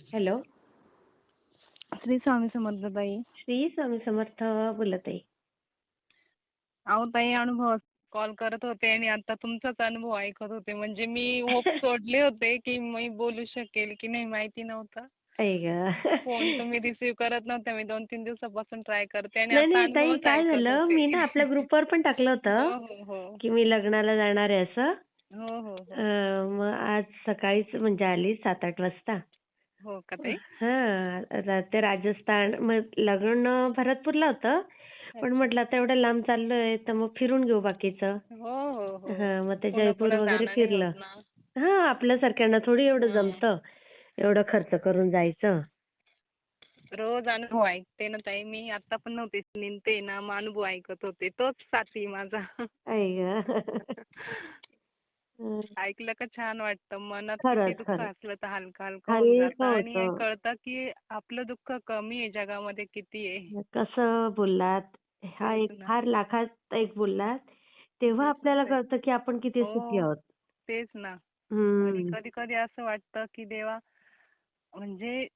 Hello. Shri Swami Samarth ताई. श्री स्वामी समर्थ. बोलत आहे. अहो ताई, अनुभव कॉल करत होते आणि आता तुमचाच अनुभव ऐकत होते. म्हणजे मी होप सोडले होते की मी बोलू शकेल की नाही माहिती नव्हतं. आई ग. फोन तुम्ही रिसीव्ह करत नव्हते. मी 2-3 दिवसापासून ट्राय करते आणि नाही आता नाही ताई, अनुभवच काय ऐकत झालं, होते. मी ना आपल्या ग्रुपवर पण टाकलं हो होतं हो हो. की मी लग्नाला जाणार आहे असं. हो हो हो. मग आज सकाळीच म्हणजे आली 7-8 वाजता. हो का ताई? ते राजस्थान, मग लग्न भरतपूरला होतं. पण अच्छा. म्हटलं आता एवढं लांब चाललोय तर मग फिरून घेऊ बाकीचं. हो हो हो. मग ते पुन्हा जयपूर पुन्हा वगैरे जाणं नाही होत फिरलं. ना. आपल्यासारख्यांना थोडी एवढं हा. जमतं, एवढं खर्च करून जायचं. रोज अनुभव ऐकते ना ताई मी. आता पण नव्हते निघते ना, मग अनुभव ऐकत होते. तोच साथी माझा. आई ग. ऐकलं का छान वाटतं. मनात किती खरंच दुःख खरंच असलं तर हलकं हलकं होऊन हलकं जातं आणि हे होतं. कळतं की आपलं दुःख कमी आहे, जगामध्ये किती आहे. कसं बोललात, हा तेच एक ना. फार लाखात एक बोललात. तेव्हा तेच ना आपल्याला ताई. कळतं की आपण किती सुखी हो, आहोत. तेच ना. आणि हम्म. कधी कधी असं वाटतं की देवा, म्हणजे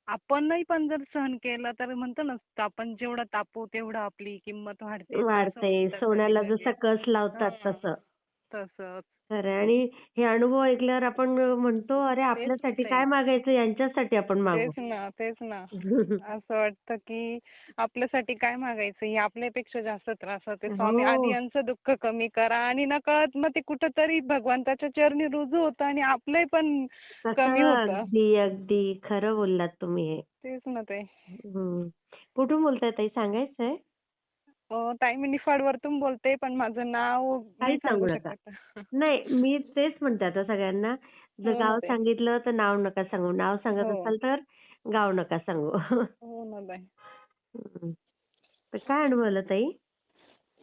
आपणही पण जर सहन केलं तर म्हणतो ना, आपण जेवढं तापू तेवढं आपली किंमत वाढते. तसं वाढते. होतं कधी सोन्याला कधी. जसं कस लावतात हा. तसं. तसंच. खरं आहे. आणि हे अनुभव ऐकल्यावर आपण म्हणतो, अरे तेच ना आपल्यासाठी ताई. काय मागायचं, यांच्यासाठी आपण मागू. तेच ना, तेच ना. असं वाटतं की आपल्यासाठी काय मागायचं, हे आपल्यापेक्षा जास्त त्रास होते. स्वामी आधी हो. यांचं दुःख कमी करा, आणि नकळत मग ते कुठंतरी भगवंताच्या चरणी रुजू होतं आणि आपलंही पण कमी कसं होतं. अगदी अगदी खरं बोललात तुम्ही हे. तेच ना ताई. हम्म. कुठून बोलताय ताई, सांगायचंय? ताई, मी निफाडवरतून बोलते, पण माझं नाव नाही काहीच सांगू सांगू नका. शकत. नाही, मी तेच म्हणते आता सगळ्यांना, जर हो ना गाव ताई. सांगितलं तर नाव नका सांगू. नाव सांगत हो. असाल तर गाव नका सांगू. हो ना ताई. हं. तर काय अनुभवलं ताई?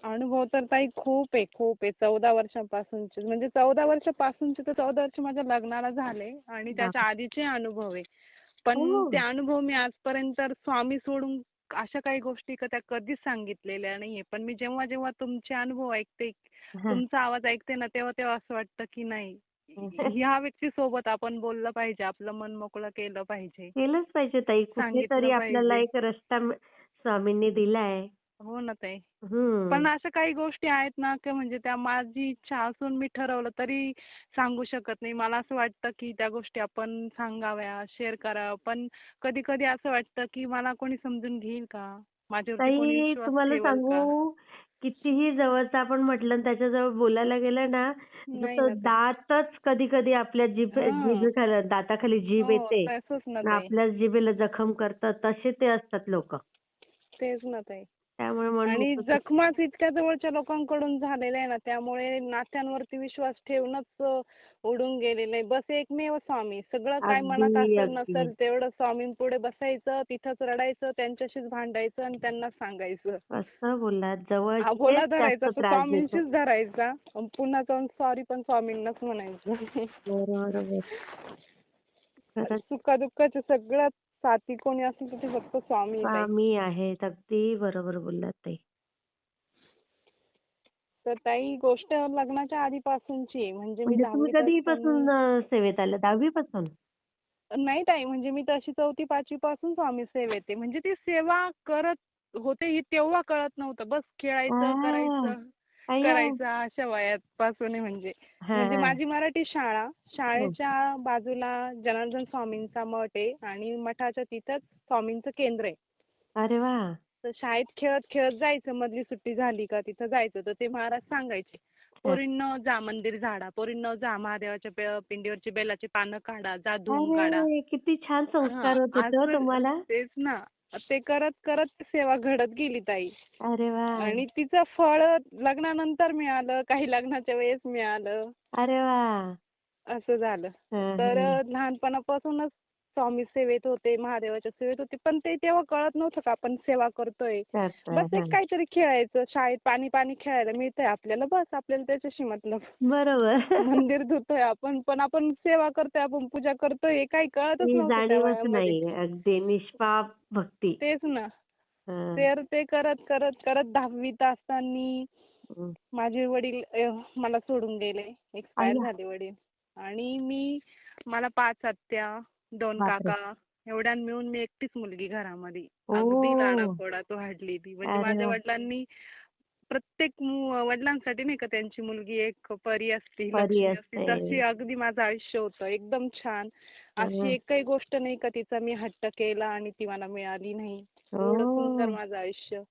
अनुभव तर ताई खूप आहे, खूप आहे. 14 वर्षांपासूनचे, म्हणजे 14 वर्षापासूनचे तर 14 वर्ष माझ्या लग्नाला झाले आणि त्याच्या बापरे! आधीचे अनुभव आहे. पण हो. ते अनुभव मी आजपर्यंत स्वामी सोडून अशा काही गोष्टी त्या कधीच सांगितलेल्या नाहीये. पण मी जेव्हा जेव्हा तुमचे अनुभव ऐकते, हां. तुमचा आवाज ऐकते ना, तेव्हा तेव्हा असं वाटतं की नाही, ह्या व्यक्तीसोबत आपण बोललं पाहिजे, आपलं मन मोकळं केलं पाहिजे, केलंच पाहिजे ताई. कुठेतरी सांगितलं आपल्याला पाहिजे. एक रस्ता स्वामींनी दिलाय. हो ना ताई. हं. पण अशा काही गोष्टी आहेत ना, की म्हणजे त्या माझी इच्छा असून मी ठरवलं तरी सांगू शकत नाही. मला असं वाटतं की त्या गोष्टी आपण सांगाव्या, शेअर करावं. पण कधी-कधी असं वाटतं की मला कोणी समजून घेईल का? माझ्यावरती कोणी ताई विश्वास तुम्हाला ठेवल का? सांगू, कितीही जवळचं आपण म्हटलं आणि त्याच्याजवळ बोलायला गेलं ना, नाही जसं ना ताई. दातच कधी-कधी आपल्या हां. जिभेखाली, दाताखाली जीभ हो, येते तसंच ना आणि ताई. आपल्याच जिभेला जखम करतात, तसे ते असतात लोकं. तेच ना ताई. त्यामुळे मन आणि मोकळं कर. जखमाच इतक्या जवळच्या लोकांकडून झालेल्या आहे ना, त्यामुळे नात्यांवरती विश्वास ठेवणंच उडून गेलेलं आहे. बस एकमेव स्वामी. सगळं काय अगदी, मनात असेल अगदी. नसेल तेवढं स्वामींपुढे बसायचं, तिथंच रडायचं, त्यांच्याशीच भांडायचं आणि त्यांनाच सांगायचं. असं बोललात, जवळचेच अबोला धरायचा जास्त तो त्रास देतात. स्वामींशीच धरायचा आणि पुन्हा जाऊन सॉरी पण स्वामींनाच म्हणायचं. बरोबर. खरंच सुखदुःखाचे सगळ्यात साथी कोणी असेल तर ते फक्त स्वामी आहे ताई. स्वामी आहेत. अगदी बरोबर बोललात ताई. तर ताई, गोष्ट लग्नाच्या आधीपासूनची आहे. म्हणजे मी म्हणजे तुम्ही 10वीत कधीपासून असताना. सेवेत आल्या? 10वी पासून? नाही ताई, म्हणजे मी तशी 4थी-5वी पासून स्वामी सेवेत आहे. म्हणजे ती सेवा करत होते ही तेव्हा कळत नव्हतं. बस खेळायचं, आ, करायचं, अय्या! करायचं अशा वयापासून आहे म्हणजे. हां, म्हणजे हां. माझी मराठी शाळा, हं. शाळेच्या बाजूला जनार्दन स्वामींचा मठ आहे आणि मठाच्या तिथंच स्वामींचं केंद्र आहे. अरे वाह! तर शाळेत खेळत खेळत जायचं, मधली सुट्टी झाली का तिथं जायचं. तर ते महाराज सांगायचे, हां. पोरींनो जा मंदिर झाडा, पोरींनो जा महादेवाच्या पिंडीवरची बेलाची पानं काढा, जा धुवून काढा. अरे, किती छान हां, संस्कार होते तर असं तुम्हाला. तेच ना. ते करत करत सेवा घडत गेली ताई. अरे वाह! आणि तिचं फळ लग्नानंतर मिळालं, काही लग्नाच्या वेळेस मिळालं. अरे वाह! असं झालं. हं, तर हं. लहानपणापासूनच स्वामी सेवेत होते, महादेवाच्या सेवेत होते. पण ते तेव्हा कळत नव्हतं का आपण सेवा करतोय. करताय. बस एक हां. काहीतरी खेळायचं, शाळेत पाणी-पाणी खेळायला मिळतंय आपल्याला, बस आपल्याला त्याच्याशी मतलब. बरोबर. मंदिर धुतोय आपण, पण आपण सेवा करतोय, आपण पूजा करतोय, हे काही कळतच ही नव्हतं त्या जाणीवच वयामध्ये. नाहीये. अगदी निष्पाप भक्ती. तेच ना. हं, तर ते करत करत करत 10वीत असताना हं. माझे वडील मला सोडून गेले. एक्सपायर अय्या! झाले वडील. आणि मला 5 आत्या, 2 बापरे. काका एवढ्या मिळून मी एकटीच मुलगी घरामध्ये. ओ. अगदी लहानात वाढलेली. म्हणजे अरे माझ्या वा. वडिलांनी प्रत्येक वडिलांसाठी नाही का त्यांची मुलगी एक परी असते, परी लक्ष्मी असते, असते. तशी अगदी माझं आयुष्य होतं. एकदम छान. अशी हं. एकही गोष्ट नाही का तिचा मी हट्ट केला आणि ती मला मिळाली नाही. एवढं सुंदर ओ. माझं आयुष्य.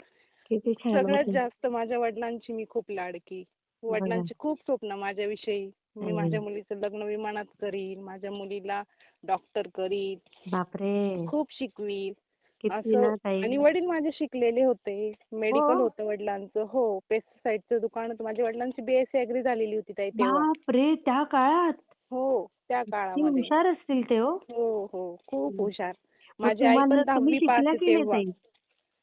किती छान सगळ्यात होते. जास्त माझ्या वडिलांची मी खूप लाडकी. बघा. वडिलांची खूप स्वप्न माझ्याविषयी. मी आई. माझ्या मुलीचं लग्न विमानात करीन, माझ्या मुलीला डॉक्टर करीन, बापरे. खूप शिकवील किती असं. ना ताई. आणि वडील माझे शिकलेले होते. हो. मेडिकल होतं वडिलांचं. हो, पेस्टिसाइडचं दुकान होतं. माझ्या वडिलांची BSc ॲग्री झालेली होती ताई तेव्हा. बापरे, त्या काळात हो, त्या किती काळामध्ये. हुशार असतील ते हो. हो, हो. खूप हुशार. मग माझी आई पण तुम्ही 10वी पास शिकल्या आहे की नाही तेव्हा. ताई?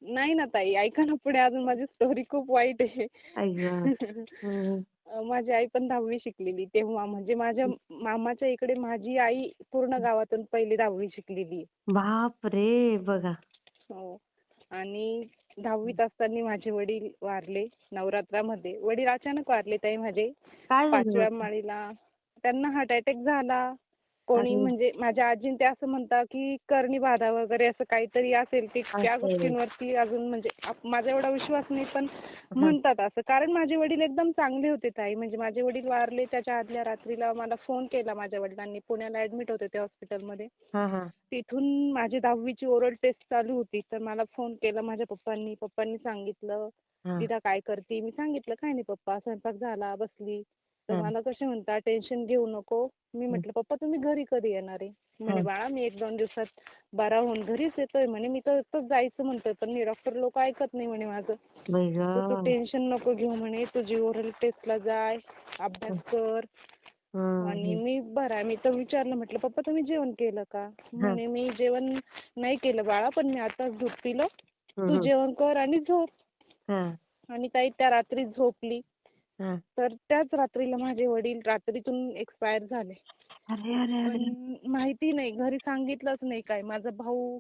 नाही ना ताई, ऐका ना पुढे अजून माझी स्टोरी खूप वाईट आहे. आई गं. हं. माझी आई पण 10वी शिकलेली तेव्हा. म्हणजे माझ्या मामाच्या इकडे माझी आई पूर्ण गावातून पहिली 10वी शिकलेली आहे. बापरे. बघा. हो. आणि 10वीत असताना माझे वडील वारले नवरात्रामध्ये. वडील अचानक वारले ताई माझे. काय झालं 5व्या होतं? माळीला. त्यांना हार्ट अटॅक झाला. कोणी अरे. म्हणजे माझ्या आजीन ते असं म्हणतात की कर्णी बाधा वगैरे असं काहीतरी असेल ते त्या असेल. गोष्टींवरती अजून म्हणजे माझा एवढा विश्वास नाही पण हां. म्हणतात असं. कारण माझे वडील एकदम चांगले होते ताई. म्हणजे माझे वडील वारले त्याच्या आदल्या रात्रीला मला फोन केला माझ्या वडिलांनी. पुण्याला ॲडमिट होते ते हॉस्पिटलमध्ये. हां, हां. तिथून माझी 10वीची ओरल टेस्ट चालू होती. तर मला फोन केला माझ्या पप्पांनी. पप्पांनी सांगितलं, हां. "दीदा काय करते?" मी सांगितलं, "काही नाही पप्पा, स्वयंपाक झाला, बसली." तर हां. मला कसे म्हणतात, "टेन्शन घेऊ नको." मी हं. म्हटलं, "पप्पा तुम्ही घरी कधी येणार आहे?" म्हणे, हां. "बाळा मी 1-2 दिवसात बरा होऊन घरीच येतोय." म्हणे, "मी तर इथंच जायचं म्हणतोय, पण हे डॉक्टर लोक ऐकत नाही म्हणे माझं. बाई तर तू गं! टेन्शन नको घेऊ म्हणे, तुझी ओरल टेस्टला जाय, अभ्यास हं. कर." हं, आणि हं. मी बरं आहे. मी तर विचारलं म्हटलं, "पप्पा तुम्ही जेवण केलं का?" हां. म्हणे, "मी जेवण नाही केलं बाळा, पण मी आताच दूध पिलं. हं, तू हं. जेवण कर आणि झोप." हां. आणि ताई त्या रात्री झोपली. हां. तर त्याच रात्रीला माझे वडील रात्रीतून एक्सपायर झाले. अरे, अरे, पण अरे! माहिती नाही, घरी सांगितलंच नाही काय. माझा भाऊ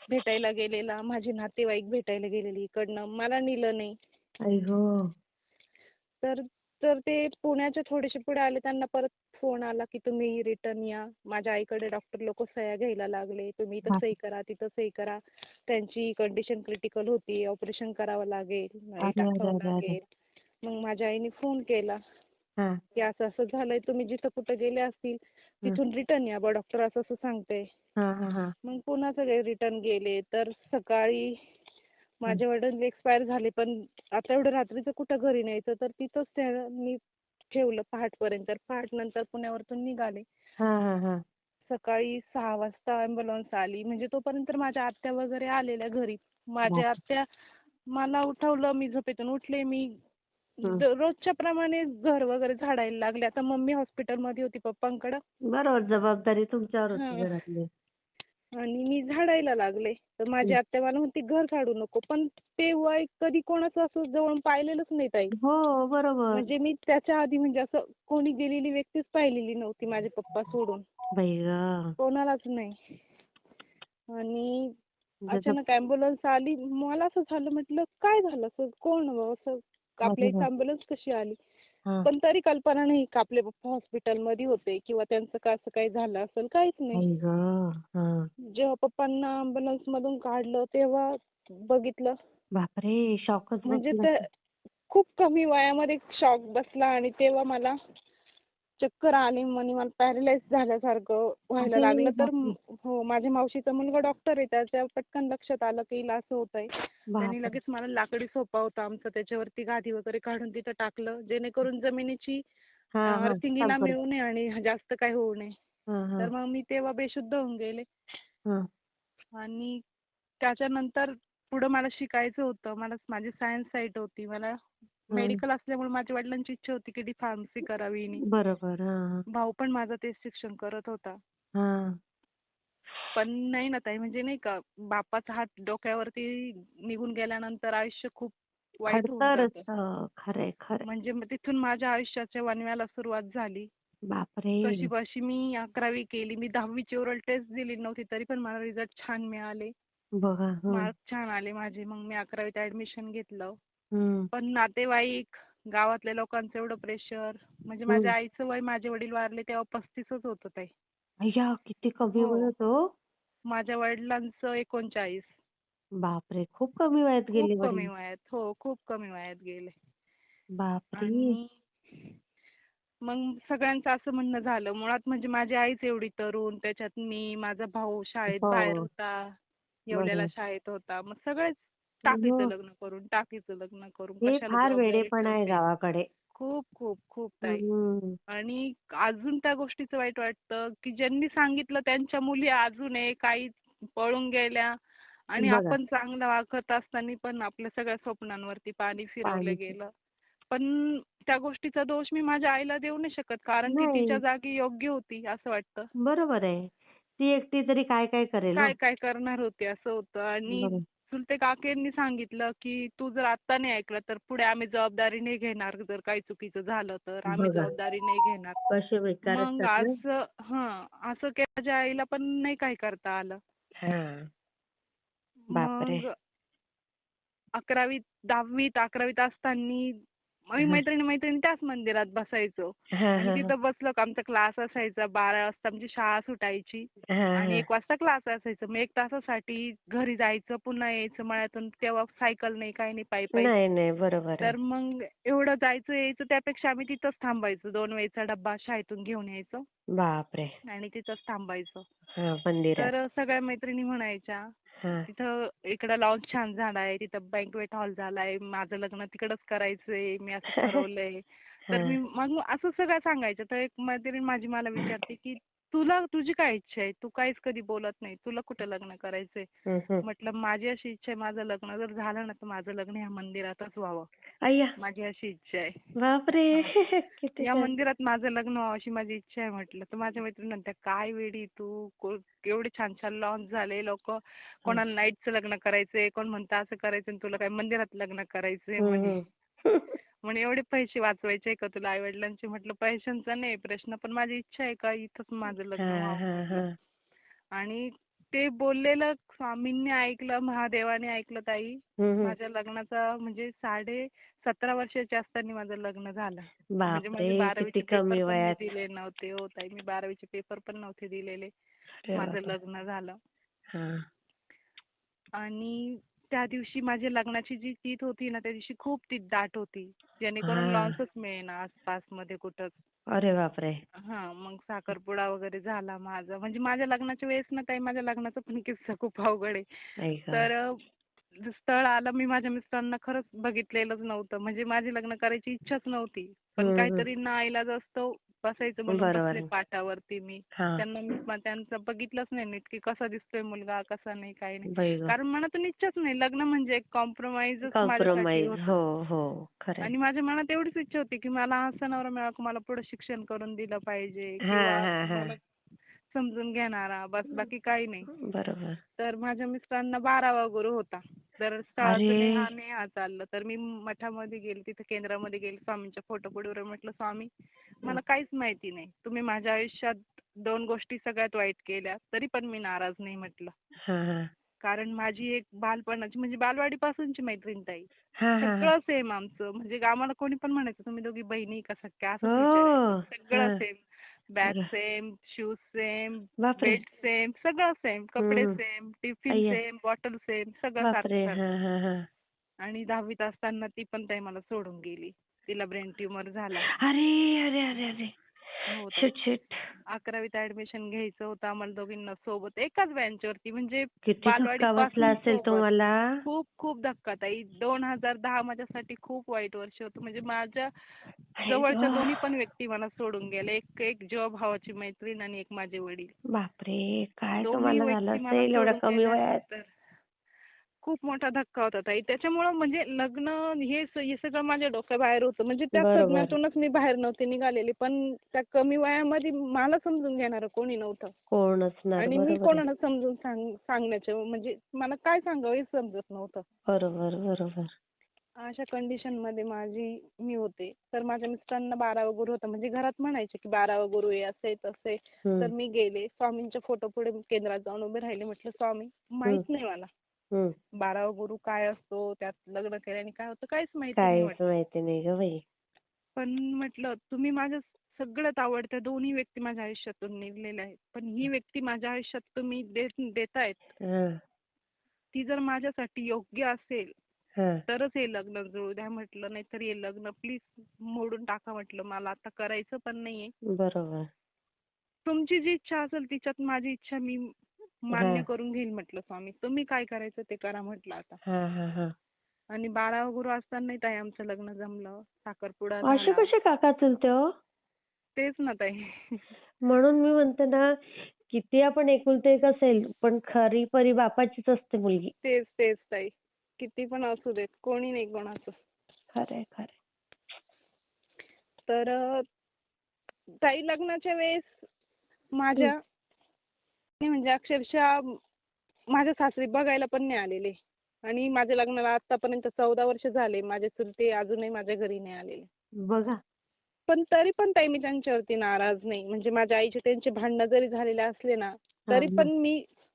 भेटायला गेलेला, माझे नातेवाईक भेटायला गेलेली इकडनं. मला नेलं नाही. आई गं! तर तर ते पुण्याच्या थोडेसे पुढे आले. त्यांना परत फोन आला, की तुम्ही रिटर्न या. माझ्या आईकडे डॉक्टर लोक सह्या घ्यायला लागले. तुम्ही इथं बाप. सही करा, तिथं सही करा. त्यांची कंडिशन क्रिटिकल होती. ऑपरेशन करावं लागेल, नळी अरे, अरे, टाकावं अरे, अरे! लागेल. मग माझ्या आईने फोन केला, हां. की असं असं झालंय. तुम्ही जिथं कुठं गेले असतील हं. तिथून रिटर्न या बा, डॉक्टर असं असं सांगतंय. हां, हां, हां. मग पुन्हा सगळे रिटर्न गेले. तर सकाळी हं. माझे वडील एक्सपायर झाले. पण आता एवढं रात्रीचं कुठं घरी न्यायचं, तर तिथंच त्यांनी ठेवलं पहाटपर्यंत. पहाटनंतर पुण्यावरून निघाले. हां, हां, हां. सकाळी 6 वाजता ॲम्ब्युलन्स आली. म्हणजे तोपर्यंत माझ्या आत्या वगैरे आलेल्या घरी. माझ्या बाप. आत्या मला उठवलं. मी झोपेतून उठले. मी हं. रोजच्या प्रमाणे घर वगैरे झाडायला लागले. आता मम्मी हॉस्पिटलमध्ये होती पप्पांकडं. बरोबर, जबाबदारी तुमच्यावर होती हां. घरातली. आणि मी झाडायला लागले. तर माझी हं. आत्या मला म्हणते, "घर झाडू नको." पण ते वय कधी कोणाचं असं जवळून पाहिलेलंच नाही ताई. हो, बरोबर. म्हणजे मी त्याच्या आधी म्हणजे असं कोणी गेलेली व्यक्तीच पाहिलेली नव्हती माझे पप्पा सोडून. बाई गं! कोणालाच नाही. आणि जसं. अचानक ॲम्ब्युलन्स आली. मला असं झालं, म्हटलं काय झालं असं? कोण हो असं? आपल्या अरे इथं बाप. ॲम्ब्युलन्स कशी आली? हां. पण तरी कल्पना नाही का आपले पप्पा हॉस्पिटलमध्ये होते किंवा त्यांचं का असं काही झालं असेल, काहीच नाही. आई गं! हां. जेव्हा पप्पांना ॲम्ब्युलन्समधून काढलं तेव्हा बघितलं. बापरे! शॉकच म्हणजे बसला ते असेल. खूप कमी वयामध्ये शॉक बसला आणि तेव्हा मला चक्कर आली आणि मला पॅरालाइज झाल्यासारखं व्हायला अरे लागलं. तर बापरे! हो, माझ्या मावशीचा मुलगा डॉक्टर आहे. त्याच्या पटकन लक्षात आलं की हिला असं होतंय. त्यांनी बापरे! लगेच मला लाकडी सोफा होता आमचा, त्याच्यावरती गादी वगैरे काढून तिथं टाकलं, जेणेकरून जमिनीची हां, हां. अर्थिंग संपर्क. मिळू नये आणि जास्त काही होऊ नये. हां, तर हां. मग मी तेव्हा बेशुद्ध होऊन गेले. हां. आणि त्याच्यानंतर पुढं मला शिकायचं होतं. माझी सायन्स साईट होती. मला हं. मेडिकल असल्यामुळे माझ्या वडिलांची इच्छा होती की फार्मसी करावी हिने. बरोबर. हां, हां. भाऊ पण माझा तेच शिक्षण करत होता. हां. पण नाही ना ताई, म्हणजे नाही का बापाचा हात डोक्यावरती निघून गेल्यानंतर आयुष्य खूप वाईट होऊन खडतर जातं. असतं. खरंय, खरंय. म्हणजे मग तिथून माझ्या आयुष्याच्या वणव्याला सुरुवात झाली. बापरे! कशीबशी मी 11वी केली. मी 10वीची ओरल टेस्ट दिली नव्हती, तरी पण मला रिझल्ट छान मिळाले. बघा. हं. मार्क छान आले माझे. मग मी 11वीत ॲडमिशन घेतलं. हं. पण नातेवाईक, गावातल्या लोकांचं एवढं प्रेशर. म्हणजे हं. माझ्या आईचं वय माझे वडील वारले तेव्हा 35च होतं ताई. अय्या किती कमी हो. वयात हो. माझ्या वडिलांचं 39. बापरे! खूप कमी वयात खूप गेले कमी वडील. वयात. हो, खूप कमी वयात गेले. बापरे! आणि मग सगळ्यांचं असं म्हणणं झालं. मुळात म्हणजे माझी आईच एवढी तरुण, त्याच्यात मी, माझा भाऊ शाळेत बाहेर हो. होता, येवल्याला बरोबर. शाळेत होता. मग सगळेच हो. टाकीचं लग्न करून हे कशाला फार जबाबदारी वेडेपणा आहे ठेवते. गावाकडे. खूप, खूप, खूप ताई. हं. आणि अजून त्या गोष्टीचं वाईट वाटतं, की ज्यांनी सांगितलं त्यांच्या मुली अजून आहे, काही पळून गेल्या आणि बघा आपण चांगलं वागत असताना पण आपल्या सगळ्या स्वप्नांवरती पाणी फिरवलं पाणी गेलं. पण त्या गोष्टीचा दोष मी माझ्या आईला देऊ नाही शकत, कारण ती तिच्या नाही. जागी योग्य होती असं वाटतं. बरोबर आहे. ती एकटी तरी काय काय करेल ना. काय काय करणार होती असं होतं. आणि बरोबर. चुलते काकेंनी सांगितलं, की तू जर आत्ता नाही ऐकलं तर पुढे आम्ही जबाबदारी नाही घेणार. जर काही चुकीचं झालं तर आम्ही बघा जबाबदारी नाही घेणार. कसे बेकार मग असतात ना. असं की माझ्या आईला पण नाही काही करता आलं. हां. बापरे! मग 11वीत 10वीत 11वीत असताना आम्ही हां. मैत्रिणी त्याच मंदिरात बसायचो. हां, आणि हां, हां. तिथं बसलो का आमचा क्लास असायचा. 12 वाजता आमची शाळा सुटायची हां, आणि हां. 1 वाजता क्लास असायचा. मग 1 तासासाठी घरी जायचं, पुन्हा यायचं मळ्यातून. तेव्हा सायकल नाही, काही नाही, पायी. नाही, नाही. बरोबर आहे. तर मग एवढं जायचं यायचं त्यापेक्षा आम्ही तिथंच थांबायचो. 2 वेळचा डब्बा शाळेतून घेऊन यायचो बापरे! आणि तिथंच थांबायचो. हां, मंदिरात. तर सगळ्या मैत्रिणी म्हणायच्या, हां. तिथं इकडं लॉन छान झालाय, तिथं बँक्वेट हॉल झालाय, माझं लग्न तिकडंच करायचंय, मी असं ठरवलंय. तर हां. मी मग असं सगळं सांगायचं. तर एक मैत्रीण माझी मला विचारते, की तुझी काय इच्छा आहे? तू काहीच कधी बोलत नाही. तुला कुठं लग्न करायचंय? हं, हं. म्हटलं माझी अशी इच्छा आहे, माझं लग्न जर झालं ना, तर माझं लग्न ह्या मंदिरातच व्हावं. अय्या! माझी अशी इच्छा आहे. बापरे! हां. किती या छान. मंदिरात माझं लग्न व्हावं अशी माझी इच्छा आहे म्हटलं. तर माझ्या मैत्रिणी म्हणतात, "काय वेडी तू, एवढे छान छान लॉन्स झाले. लोकं हं. कोणाला नाईटचं लग्न करायचंय, कोण म्हणतं असं करायचं आणि तुला काय मंदिरात लग्न करायचंय हं, म्हणे. हं. म्हणे एवढे पैसे वाचवायचे का तुला आई-वडिलांचे?" म्हटलं, "पैशांचा नाही प्रश्न, पण माझी इच्छा आहे का इथंच माझं लग्न हां, व्हावं," हां, म्हटलं. हां. आणि ते बोललेलं स्वामींनी ऐकलं, महादेवाने ऐकलं ताई. हं, हं. माझ्या लग्नाचा म्हणजे 17.5 वर्षाची असताना माझं लग्न झालं. म्हणजे बापरे! माझे किती 12वीचे पेपर कमी पण मी वयात. दिले नव्हते. हो ताई, मी 12वीचे पेपर पण नव्हते दिलेले. अरे माझं बापरे! लग्न झालं. हां. आणि त्या दिवशी माझ्या लग्नाची जी तीथ होती ना, त्या दिवशी खूप तीथ दाट होती. जेणेकरून हां. लॉन्सच मिळेना आसपासमध्ये कुठंच. अरे बापरे! मग साखरपुडा वगैरे झाला माझा. म्हणजे माझ्या लग्नाच्या वेळेस ना ताई, माझ्या लग्नाचा पण किस्सा खूप अवघड आहे. आई गं! तर स्थळ आलं. मी माझ्या मिस्टरांना खरंच बघितलेलंच नव्हतं. म्हणजे माझी लग्न करायची इच्छाच नव्हती. पण हं, हं. काहीतरी नाईलाज असतो. बसायचं म्हणून बरोबर बसले आहे. पाटावरती मी. हां. त्यांचं बघितलंच नाही नीट, की कसा दिसतोय मुलगा, कसा नाही, काही नाही. बाई गं! कारण मनातून इच्छाच नाही. लग्न म्हणजे एक कॉम्प्रोमाइजच माझ्यासाठी कॉम्प्रोमाईज. होतं. हो, हो. खरं आहे. आणि माझ्या मनात एवढीच इच्छा होती, की मला असा नवरा मिळावा, की मला पुढे शिक्षण करून दिलं पाहिजे हां, किंवा हां, हां. मला समजून घेणारा, बस बाकी काही नाही. बरोबर. तर माझ्या मिस्टरांना 12वा गुरु होता. तर अरे! स्थळाचं नेहा चाललं. तर मी मठामध्ये गेले, तिथे केंद्रामध्ये गेले. स्वामींच्या फोटोपुढे म्हटलं, "स्वामी, हं. मला काहीच माहिती नाही. तुम्ही माझ्या आयुष्यात 2 गोष्टी सगळ्यात वाईट केल्या, तरी पण मी नाराज नाही," म्हटलं. हां, हां. कारण माझी एक बालपणाची म्हणजे बालवाडीपासूनची मैत्रीण ताई. हां, हां, हां. सगळं सेम आमचं. म्हणजे आम्हाला कोणी पण म्हणायचं, "तुम्ही दोघी बहिणी का सख्या?" असंच विचारायचं. ओह! सगळं हां. सेम. बॅग बरं. सेम, शूज सेम, बापरे! बेल्ट सेम, सगळं सेम. हं, कपडे हं. सेम, टिफिन अय्या! सेम, बॉटल सेम, सगळं बापरे! सारखं-सारखं. हां, हां, हां. आणि 10वीत असताना ती पण ताई मला सोडून गेली. तिला ब्रेन ट्यूमर झाला. अरे! अरे, अरे, अरे! हो ताई. Shit, shit! 11वीत ॲडमिशन घ्यायचं होतं आम्हाला दोघींना सोबत एकाच बेंचवरती म्हणजे किती धक्का बसला बालवाडीपासून असेल सोबत. तुम्हाला? खूप खूप धक्का ताई. 2010 माझ्यासाठी खूप वाईट वर्ष होतं. म्हणजे माझ्या आई जवळच्या गं! दोन्ही पण व्यक्ती मला सोडून गेल्या. एक एक जीवाभावाची मैत्रीण आणि एक माझे वडील. बापरे! काय दोन्ही तुम्हाला झालं व्यक्ती मला असेल एवढ्या सोडून कमी वयात? गेल्यानंतर खूप मोठा धक्का होता ताई. त्याच्यामुळं म्हणजे लग्न हे सगळं माझ्या डोक्याबाहेर होतं. म्हणजे त्या बरोबर. सदम्यातूनच मी बाहेर नव्हते निघालेली. पण त्या कमी वयामध्ये मला समजून घेणारं कोणी नव्हतं. कोण असणार? आणि मी बरोबर आहे. कोणाला समजून सांगण्याचं म्हणजे मला काय सांगावं हेच समजत नव्हतं. बरोबर, बरोबर. अशा कंडिशनमध्ये मी होते. तर माझ्या मिस्टरांना 12वा गुरु होता. म्हणजे घरात म्हणायचे की 12वा गुरु आहे, असं आहे, तसं आहे. तर हं, मी गेले. स्वामींच्या फोटोपुढे केंद्रात जाऊन उभे राहिले. म्हटलं, "स्वामी, हं, माहीत नाही मला. हं. 12वा गुरु काय असतो, त्यात लग्न केल्याने काय होतं, काहीच माहिती नाही," काहीच म्हटलं. माहिती नाही गं बाई. पण म्हटलं, "तुम्ही माझ्या सगळ्यात आवडत्या दोन्ही व्यक्ती माझ्या आयुष्यातून निघलेल्या आहेत. पण ही व्यक्ती माझ्या आयुष्यात तुम्ही देतायत, हं, ती जर माझ्यासाठी योग्य असेल हं. तरच हे लग्न जुळू द्या म्हटलं, नाहीतर हे लग्न प्लीज मोडून टाका म्हटलं. मला आता करायचं पण नाहीये. बरोबर. तुमची जी इच्छा असेल तिच्यात माझी इच्छा मी मान्य हां. करून घेईल म्हटलं स्वामी. तुम्ही काय करायचं ते करा म्हटलं आता. हां, हां, हां. आणि 12 गुरु असतानाही ताई आमचं लग्न जमलं. साखरपुडा असे झाला. कसे काका चुलते हो? तेच ना ताई. म्हणून मी म्हणते ना, किती आपण एकुलते एक असेल, पण खरी परी बापाचीच असते मुलगी. तेच तेच ताई. किती पण असू देत, कोणी नाही कोणाचं. खरंय, खरंय. तर ताई लग्नाच्या वेळेस हं. माझ्या म्हणजे अक्षरशः माझ्या सासरी बघायला पण नाही आलेले. आणि माझ्या लग्नाला आतापर्यंत 14 वर्ष झाले. माझे चुलते अजूनही माझ्या घरी नाही आलेले. बघा. पण तरी पण ताई मी त्यांच्यावरती नाराज नाही. म्हणजे माझ्या आईचे त्यांचे भांडणं जरी झालेले असले ना, हां, तरी हां. पण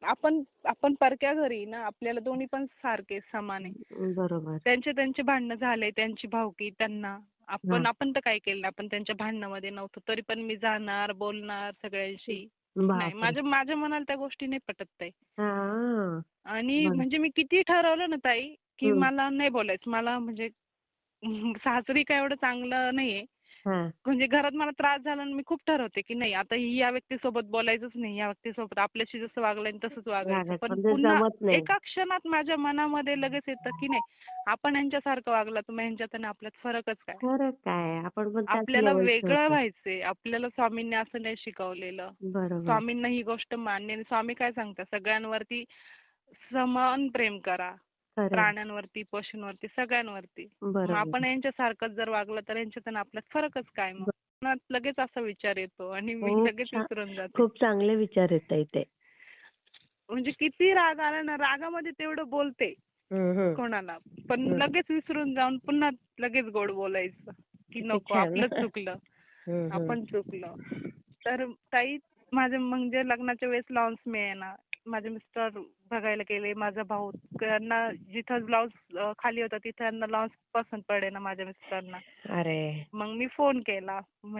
आपण आपण परक्या घरी ना, आपल्याला दोन्ही पण सारखे समान आहे. बरोबर. त्यांचे भांडणं झाले, त्यांची भावकी त्यांना. हां. आपण तर काय केलं? आपण त्यांच्या भांडणामध्ये नव्हतो. तरी पण मी जाणार, बोलणार सगळ्यांशी. नाही, बापरे! माझ्या मनाला त्या गोष्टी नाही पटत ताई. हां. आणि बरं. म्हणजे मी किती ठरवलं ना ताई, की हं. मला नाही बोलायचं. मला म्हणजे सासरी काय एवढं चांगलं नाहीये. हां. म्हणजे घरात मला त्रास झाला आणि मी खूप ठरवते, की नाही आता या व्यक्तीसोबत बोलायचंच नाही. या व्यक्तीसोबत आपल्याशी जसं वागलं तसंच वागायचं. रागात पण पण ते पुन्हा जमत नाही. एका क्षणात माझ्या मनामध्ये लगेच येतं, की नाही आपण यांच्यासारखं वागलं तर मग ह्यांच्यात आणि आपल्यात फरकच काय? खरं काय? आपण पण त्याच आपल्याला लेव्हलचे वेगळं होतो. व्हायचंय. आपल्याला स्वामींनी असं नाही शिकवलेलं. बरोबर. स्वामींना ही गोष्ट मान्य नाही. स्वामी काय सांगतात? सगळ्यांवरती समान प्रेम करा. खरंय. प्राण्यांवरती, पशूंवरती, सगळ्यांवरती. मग बरोबर. आपण यांच्यासारखंच जर वागलं तर यांच्यात आणि आपल्यात फरकच काय मग? मनात लगेच असा विचार येतो आणि मी खूप लगेच छान. विसरून जाते. खूप चांगले विचार आहेत इथे. म्हणजे किती राग आला ना, रागामध्ये तेवढं बोलते हं, हं. कोणाला. पण हं. लगेच विसरून जाऊन पुन्हा लगेच गोड बोलायचं, की किती नको छान. आपलंच चुकलं. हं, हं. आपण चुकलो. तर ताई माझं म्हणजे लग्नाच्या वेळेस लॉन्स मिळेना. माझे मिस्टर बघायला गेले. माझा भाऊ त्यांना जिथं ब्लाऊज खाली होता तिथं त्यांना लॉन्स पसंत पडेना माझ्या मिस्टरांना. अरे! मग मी फोन केला.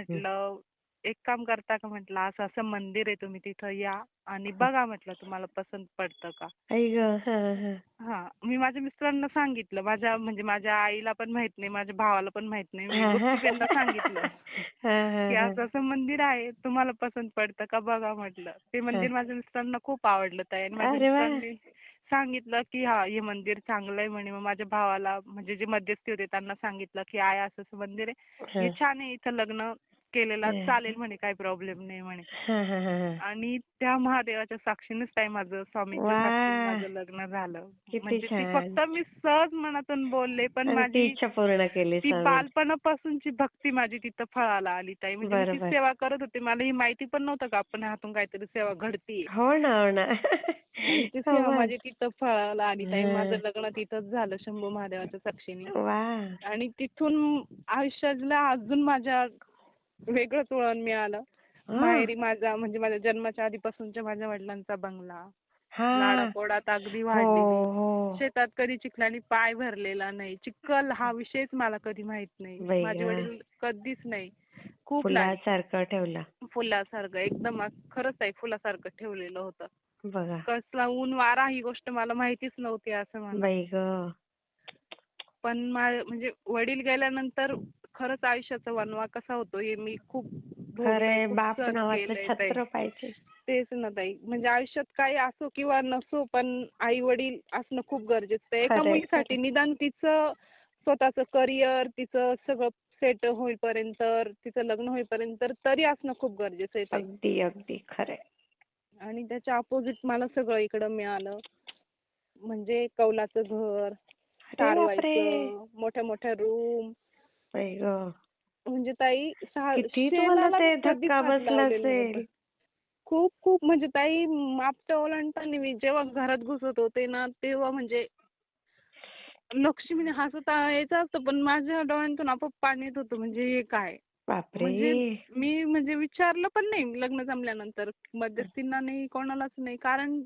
हं. म्हटलं, "एक काम करता का?" म्हटलं, "असं-असं मंदिर आहे. तुम्ही तिथं या आणि बघा म्हटलं तुम्हाला पसंत पडतं का?" आई गं! हां, हां. हां. मी माझ्या मिस्टरांना सांगितलं. माझ्या आईला पण माहित नाही, माझ्या भावाला पण माहित नाही. मी हां, हां. गुपचूप यांना सांगितलं, हां, की हां, हां. असं-असं मंदिर आहे. तुम्हाला पसंत पडतं का बघा म्हटलं. ते हां. मंदिर माझ्या मिस्टरांना खूप आवडलं ताई आणि माझ्या अरे वाह! मिस्टरांनी सांगितलं, की "हां, हे मंदिर चांगलं आहे" म्हणे. मग माझ्या भावाला म्हणजे जे मध्यस्थी होते त्यांना सांगितलं, की "आहे असं-असं मंदिर आहे. हे हां. छान आहे. इथं लग्न केलेलं चालेल म्हणे, काही प्रॉब्लेम नाही म्हणे." हां, हां, हां, हां. आणि त्या महादेवाच्या साक्षीनेच ताई माझं स्वामींच्या साक्षीने वाह! माझं लग्न झालं. किती म्हणजे ती छान. फक्त मी सहज मनातून बोलले, पण आणि ती माझी इच्छा पूर्ण केली ती स्वामींची. बालपणापासूनची भक्ती माझी तिथं फळाला आली ताई. म्हणजे मी ती बरोबर. सेवा करत होते. मला ही माहिती पण नव्हतं का आपण हातून काहीतरी सेवा घडतीये. हो ना, हो ना. आणि ती हो सेवा मग. माझी तिथं फळाला आली ताई. माझं हां. लग्न तिथंच झालं शंभू महादेवाच्या साक्षीने. वाह! आणि तिथून आयुष्याला अजून माझ्या वेगळंच वळण मिळालं. हां. माहेरी म्हणजे माझ्या जन्माच्या आधीपासूनच्या माझ्या वडिलांचा बंगला. हां. लाडापोडात अगदी हो, वाढलेली. हो. शेतात कधी चिखलाने पाय भरलेला नाही. चिखल हा विषयच मला कधी माहित नाही. बाई माझे गं! वडील कधीच नाही. खूप लाड फुलासारखं ठेवलं. फुलासारखं एकदम खरंच आहे फुलासारखं ठेवलेलं होतं. बघा. कसला ऊन वारा ही गोष्ट मला माहितीच नव्हती असं म्हणा. बाई गं! पण म्हणजे वडील गेल्यानंतर खरंच आयुष्याचा वणवा कसा होतो हे मी खूप भोगलंय, खरंय, खूप बाप सहन नावाचं केलंय ताई. छत्र पाहिजे. तेच ना ताई. म्हणजे आयुष्यात काही असो किंवा नसो पण आई-वडील असणं खूप गरजेचं आहे. एका खरंय, मुलीसाठी खरंय. निदान तिचं स्वतःचं करिअर, तिचं सगळं सेट होईपर्यंत, तिचं लग्न होईपर्यंत तरी असणं खूप गरजेचं आहे ताई. अगदी, अगदी खरंय. आणि त्याच्या अपोजिट मला सगळं इकडं मिळालं. म्हणजे कौलाचं घर, अरे बापरे! सारवायचं, मोठ्या-मोठ्या रूम. बाई गं! म्हणजे ताई किती तुम्हाला शेणाला मी ते कधीच धक्का हात बसला लावलेला नव्हता. असेल. खूप खूप म्हणजे ताई मागच्या ओलांडताना मी जेव्हा घरात घुसत होते ना, तेव्हा म्हणजे लक्ष्मीने हसत यायचं असतं, पण माझ्या डोळ्यांतून आपोआप पाणी येत होतं. म्हणजे हे काय? बापरे! म्हणजे मी विचारलं पण नाही लग्न जमल्यानंतर. मध्यस्थींना नाही, कोणालाच नाही. कारण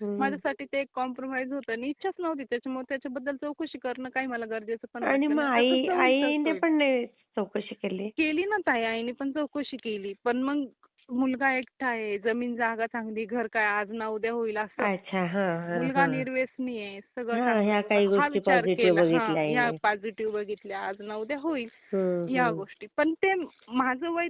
हं. माझ्यासाठी ते एक कॉम्प्रोमाइज होतं आणि इच्छाच नव्हती. त्याच्यामुळे त्याच्याबद्दल चौकशी करणं काही मला गरजेचं पण आणि वाटलं मग नाही. आता जसं होईल तसं आईने होईल. पण नाही चौकशी केली? केली ना ताई, आईने पण चौकशी केली. पण मग मुलगा एकटा आहे, जमीन जागा चांगली, घर काय आज ना उद्या होईल असं. अच्छा. हां, हां, मुलगा हां. निर्व्यसनी आहे, सगळं हां, ह्या चांगलं. काही हा गोष्टी विचार पॉझिटिव्ह केला. हां, बघितल्या ह्या आईने. पॉझिटिव्ह बघितल्या. आज ना उद्या होईल हं, ह्या हं. गोष्टी. पण ते माझं वय